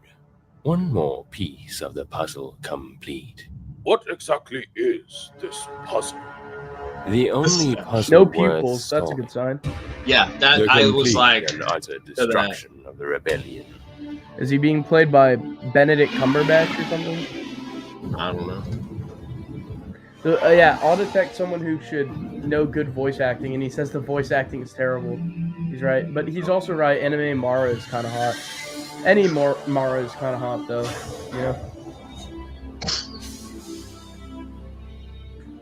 Speaker 7: One more piece of the puzzle complete.
Speaker 11: What exactly is this puzzle?
Speaker 7: The only puzzle
Speaker 2: No
Speaker 7: worth
Speaker 2: pupils. That's a
Speaker 7: solving.
Speaker 2: good sign.
Speaker 1: Yeah, that
Speaker 7: The
Speaker 1: I was
Speaker 7: complete
Speaker 1: like.
Speaker 7: and utter destruction of the rebellion.
Speaker 2: Is he being played by Benedict Cumberbatch or something?
Speaker 1: I don't know.
Speaker 2: So, yeah, I'll detect someone who should know good voice acting, and he says the voice acting is terrible. He's right, but he's also right. Anime Mara is kind of hot. Any Mara is kind of hot, though. You know.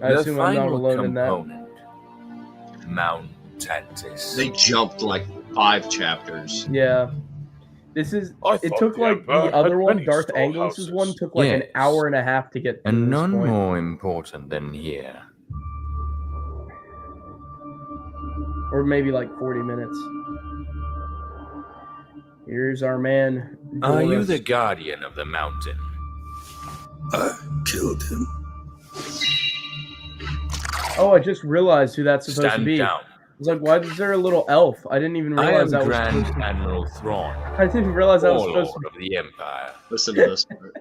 Speaker 2: I
Speaker 7: The
Speaker 2: assume I'm not
Speaker 7: final
Speaker 2: alone in that.
Speaker 7: component. Mount Tantis.
Speaker 1: They jumped like 5 chapters.
Speaker 2: Yeah. This is.
Speaker 11: I
Speaker 2: It
Speaker 11: thought
Speaker 2: took
Speaker 11: the
Speaker 2: like the
Speaker 11: Emperor
Speaker 2: other
Speaker 11: had
Speaker 2: one,
Speaker 11: many
Speaker 2: Darth
Speaker 11: storehouses.
Speaker 2: Anglos' one, took like an
Speaker 7: Yes.
Speaker 2: hour and a half to get to
Speaker 7: And
Speaker 2: this
Speaker 7: none
Speaker 2: point.
Speaker 7: more important than here.
Speaker 2: Or maybe like 40 minutes. Here's our man.
Speaker 7: Are you
Speaker 2: Doris.
Speaker 7: the guardian of the mountain?
Speaker 12: I killed him.
Speaker 2: Oh, I just realized who that's supposed to
Speaker 7: Stand
Speaker 2: be.
Speaker 7: down.
Speaker 2: I was like, why is there a little elf? I didn't even
Speaker 7: I am
Speaker 2: realize that was
Speaker 7: Grand
Speaker 2: supposed to...
Speaker 7: Admiral Thrawn,
Speaker 2: I didn't realize that was
Speaker 7: Warlord
Speaker 2: supposed to
Speaker 7: of the Empire.
Speaker 1: Listen to this part.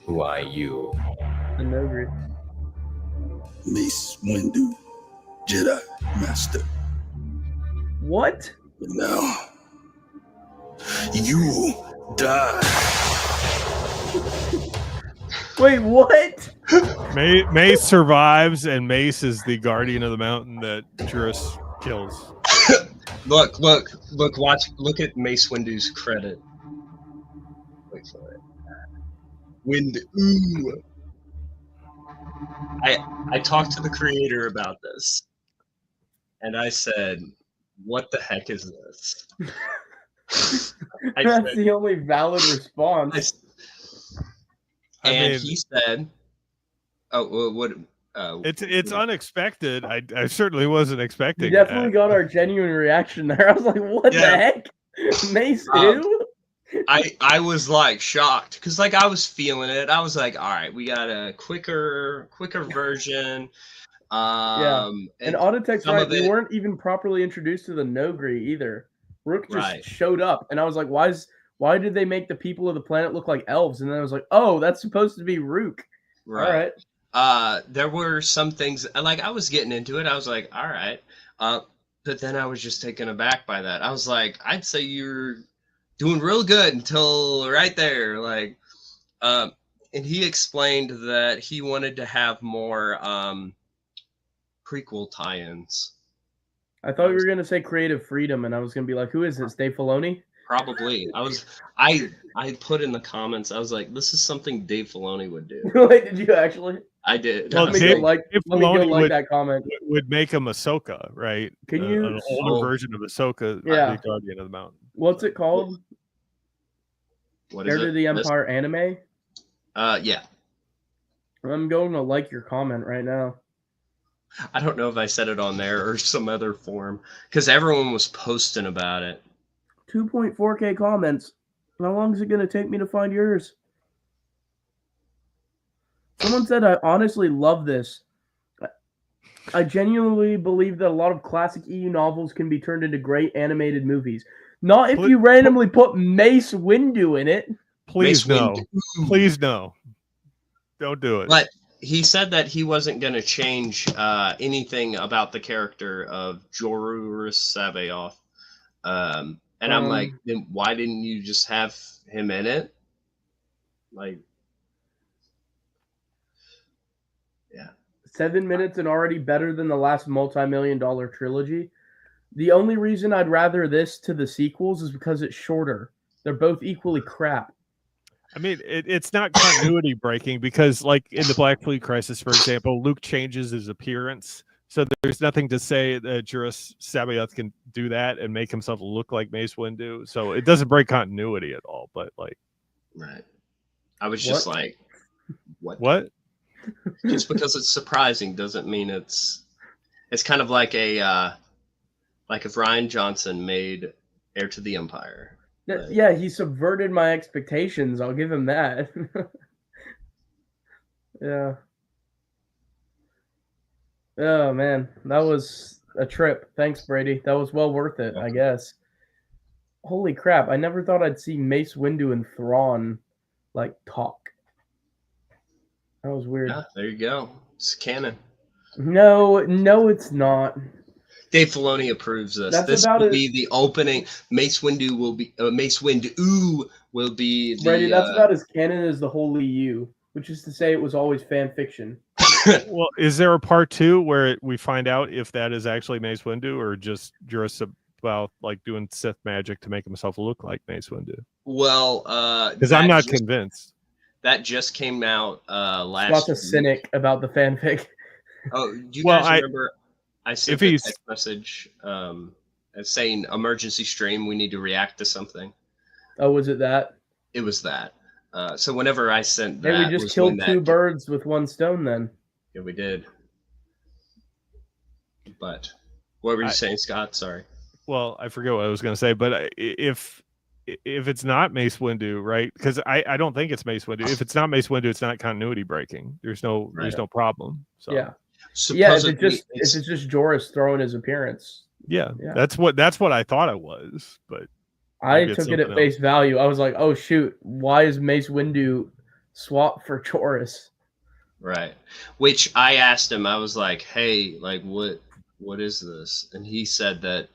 Speaker 7: Who are you?
Speaker 2: be the Nogri.
Speaker 12: Mace Windu, Jedi Master.
Speaker 2: What?
Speaker 12: Now, you die.
Speaker 2: Wait, what?
Speaker 3: Mace survives, and Mace is the guardian of the mountain that Juris kills.
Speaker 1: Look, watch, look at Mace Windu's credit. Wait for it. Windu. I talked to the creator about this, and I said, "What the heck is this?"
Speaker 2: That's the only valid response.
Speaker 1: And he said, "Oh, what?
Speaker 3: It's unexpected. I certainly wasn't expecting.
Speaker 2: You definitely
Speaker 3: that.
Speaker 2: got our genuine reaction there. I was like, what the heck? Mace who?
Speaker 1: I was like shocked because like I was feeling it. I was like, all right, we got a quicker version.
Speaker 2: Yeah, and Auditech's right. We weren't even properly introduced to the Nogri either. Rook just showed up, and I was like, why did they make the people of the planet look like elves? And then I was like, oh, that's supposed to be Rook.
Speaker 1: Right. All right. There were some things like I was getting into it. I was like, all right. But then I was just taken aback by that. I was like, I'd say you're doing real good until right there. Like, and he explained that he wanted to have more prequel tie-ins.
Speaker 2: I thought you were gonna say creative freedom, and I was gonna be like, who is this? Dave Filoni?
Speaker 1: Probably. I put in the comments, I was like, this is something Dave Filoni would do.
Speaker 2: Wait, did you actually?
Speaker 1: I did.
Speaker 3: Well,
Speaker 2: Let me go like that comment.
Speaker 3: Would make him Ahsoka, right?
Speaker 2: Can you
Speaker 3: an older version of Ahsoka,
Speaker 2: Yeah.
Speaker 3: the Guardian of the Mountain?
Speaker 2: What's it called?
Speaker 1: What is
Speaker 2: Heir to the Empire anime?
Speaker 1: Yeah.
Speaker 2: I'm going to like your comment right now.
Speaker 1: I don't know if I said it on there or some other form because everyone was posting about it.
Speaker 2: 2.4K comments. How long is it going to take me to find yours? Someone said, I honestly love this. I genuinely believe that a lot of classic EU novels can be turned into great animated movies. Not if you randomly put Mace Windu in it.
Speaker 3: Please no. Please no. Don't do it.
Speaker 1: But he said that he wasn't going to change anything about the character of Joruus Sabaoth. And I'm like, then why didn't you just have him in it? Like, yeah.
Speaker 2: 7 minutes and already better than the last multi-million-dollar trilogy. The only reason I'd rather this to the sequels is because it's shorter. They're both equally crap.
Speaker 3: I mean, it's not continuity breaking because, like in the Black Fleet Crisis, for example, Luke changes his appearance. So there's nothing to say that Joruus Sabaoth can do that and make himself look like Mace Windu. So it doesn't break continuity at all. But like,
Speaker 1: right? I was just like, what?
Speaker 3: What?
Speaker 1: Just because it's surprising doesn't mean it's kind of like a like if Ryan Johnson made Heir to the Empire.
Speaker 2: Yeah, he subverted my expectations. I'll give him that. Yeah. Oh, man. That was a trip. Thanks, Brady. That was well worth it, I guess. Holy crap. I never thought I'd see Mace Windu and Thrawn, like, talk. That was weird.
Speaker 1: Yeah, there you go. It's canon.
Speaker 2: No, it's not.
Speaker 1: Dave Filoni approves this.
Speaker 2: This
Speaker 1: will be the opening. Mace Windu will be the.
Speaker 2: Brady, that's about as canon as the Holy U, which is to say, it was always fan fiction.
Speaker 3: Well, is there a part 2 where we find out if that is actually Mace Windu or just Joruus Sabaoth like doing Sith magic to make himself look like Mace Windu?
Speaker 1: Well,
Speaker 3: because I'm not convinced.
Speaker 1: That just came out last.
Speaker 2: Scott's a cynic about the fanfic.
Speaker 1: Oh, do you guys remember? I sent a
Speaker 3: he's
Speaker 1: text message saying emergency stream. We need to react to something.
Speaker 2: Oh, was it that?
Speaker 1: It was that. So whenever I sent that,
Speaker 2: hey, we just killed 2 birds with 1 stone. Then.
Speaker 1: Yeah, we did. But what were you saying, Scott? Sorry.
Speaker 3: Well, I forget what I was going to say, but if it's not Mace Windu, right? Because I don't think it's Mace Windu. If it's not Mace Windu, it's not continuity breaking. There's no problem. So
Speaker 2: yeah. Yeah, if it's just Joruus throwing his appearance.
Speaker 3: Yeah, that's what I thought it was, but
Speaker 2: I took it at face value. I was like, oh shoot, why is Mace Windu swapped for Joruus?
Speaker 1: Right. Which I asked him, I was like, hey, like what is this? And he said that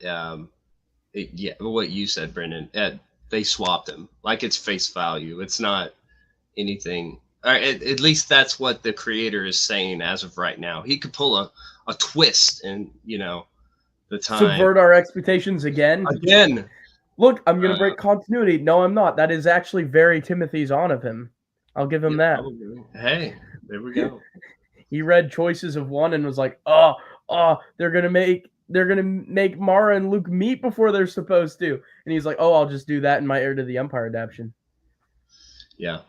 Speaker 1: what you said, Brendan, they swapped him. Like it's face value. It's not anything. At least that's what the creator is saying as of right now. He could pull a twist and, the time.
Speaker 2: Subvert our expectations again. Look, I'm going to break continuity. No, I'm not. That is actually very Timothy Zahn of him. I'll give him that.
Speaker 1: Probably. Hey, there we go.
Speaker 2: He read Choices of One and was like, they're going to make Mara and Luke meet before they're supposed to. And he's like, I'll just do that in my Heir to the Empire adaptation.
Speaker 1: Yeah.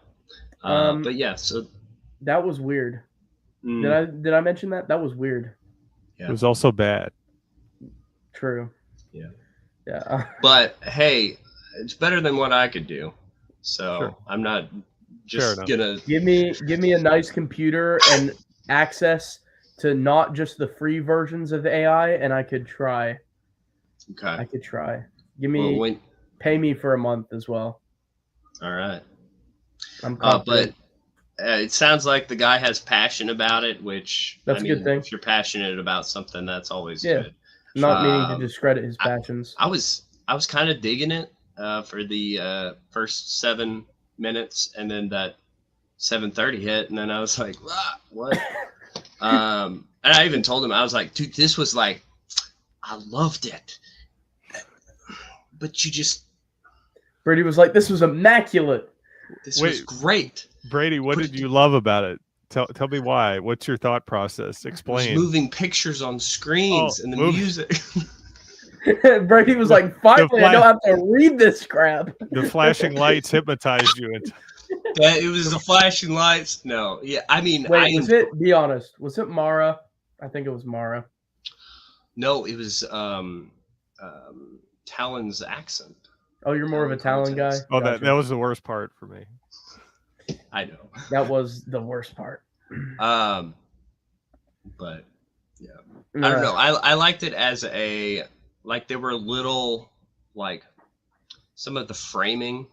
Speaker 1: But yeah, so
Speaker 2: that was weird. Did I mention that? That was weird.
Speaker 3: Yeah. It was also bad.
Speaker 2: True.
Speaker 1: Yeah.
Speaker 2: Yeah.
Speaker 1: But hey, it's better than what I could do. So sure. I'm not just gonna
Speaker 2: give me a nice computer and access to not just the free versions of AI, and I could try.
Speaker 1: Okay.
Speaker 2: I could try. Pay me for a month as well.
Speaker 1: All right.
Speaker 2: I'm confident.
Speaker 1: But it sounds like the guy has passion about it, which
Speaker 2: that's a good thing.
Speaker 1: If you're passionate about something, that's always good.
Speaker 2: Not meaning to discredit his passions.
Speaker 1: I was kind of digging it for the first 7 minutes, and then that 7:30 hit, and then I was like, what? And I even told him, I was like, dude, this was like, I loved it, but you just.
Speaker 2: Brady was like, this was immaculate.
Speaker 1: This was great.
Speaker 3: Brady, what did you love about it? Tell me why. What's your thought process? Explain.
Speaker 1: Moving pictures on screens and the music.
Speaker 2: Brady was like, finally, I don't have to read this crap.
Speaker 3: The flashing lights hypnotized you.
Speaker 1: It was the flashing lights. No. Yeah, I mean.
Speaker 2: Wait, be honest. Was it Mara? I think it was Mara.
Speaker 1: No, it was Talon's accent.
Speaker 2: Oh, you're more of a Talon guy?
Speaker 3: Oh, that was the worst part for me.
Speaker 1: I know.
Speaker 2: That was the worst part.
Speaker 1: But yeah, I don't know. I liked it as a like there were little like some of the framing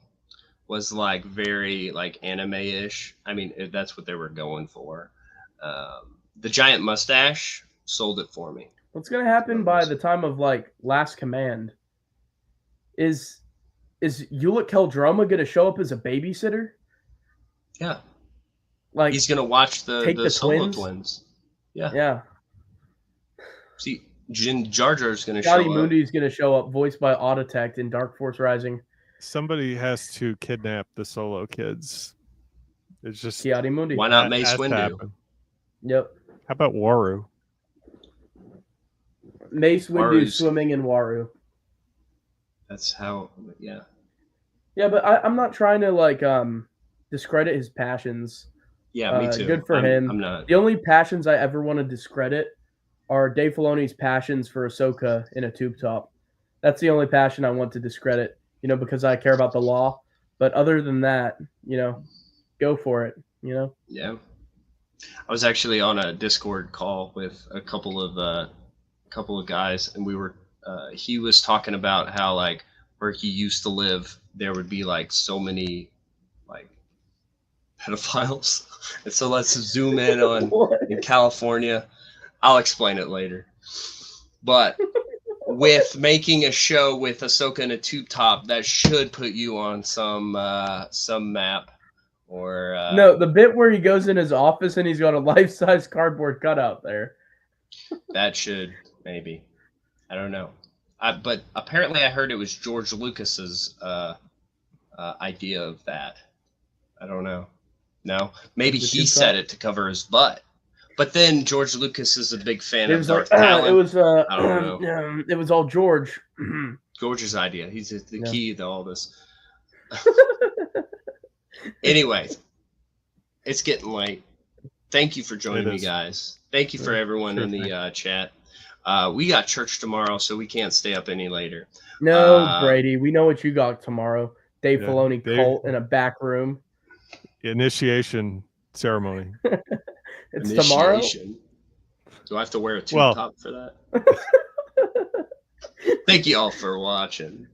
Speaker 1: was like very like anime-ish. I mean, that's what they were going for. The giant mustache sold it for me.
Speaker 2: What's gonna happen by the time of like Last Command? Is Ulick Keldroma gonna show up as a babysitter?
Speaker 1: Yeah,
Speaker 2: like
Speaker 1: he's gonna watch the Solo twins. Yeah,
Speaker 2: yeah.
Speaker 1: See, Jar Jar's gonna
Speaker 2: Scotty
Speaker 1: show up.
Speaker 2: Mundi's gonna show up, voiced by Autotech in Dark Force Rising.
Speaker 3: Somebody has to kidnap the Solo kids. It's just
Speaker 2: Scotty Mundi.
Speaker 1: Why not Mace Windu?
Speaker 2: Yep.
Speaker 3: How about Waru?
Speaker 2: Mace Windu swimming in Waru.
Speaker 1: That's how. Yeah.
Speaker 2: Yeah, but I'm not trying to like discredit his passions.
Speaker 1: Yeah, me too.
Speaker 2: Good for him.
Speaker 1: I'm not.
Speaker 2: The only passions I ever want to discredit are Dave Filoni's passions for Ahsoka in a tube top. That's the only passion I want to discredit, because I care about the law. But other than that, go for it,
Speaker 1: Yeah. I was actually on a Discord call with a couple of guys, and we were he was talking about how like where he used to live there would be like so many like pedophiles. And so let's zoom in on in California. I'll explain it later. But with making a show with Ahsoka in a tube top, that should put you on some map or
Speaker 2: no, the bit where he goes in his office and he's got a life-size cardboard cutout there.
Speaker 1: That should maybe. I don't know. But apparently I heard it was George Lucas's idea of that. I don't know. No, maybe he said it to cover his butt. But then George Lucas is a big fan of Darth Talon.
Speaker 2: It was
Speaker 1: I don't know.
Speaker 2: It was all George.
Speaker 1: George's idea. He's the key to all this. Anyway, it's getting late. Thank you for joining me, guys. Thank you for everyone in the chat. We got church tomorrow, so we can't stay up any later.
Speaker 2: No, Brady, we know what you got tomorrow. Dave Filoni cult in a back room.
Speaker 3: Initiation ceremony.
Speaker 2: It's tomorrow.
Speaker 1: Do I have to wear a tube top for that? Thank you all for watching.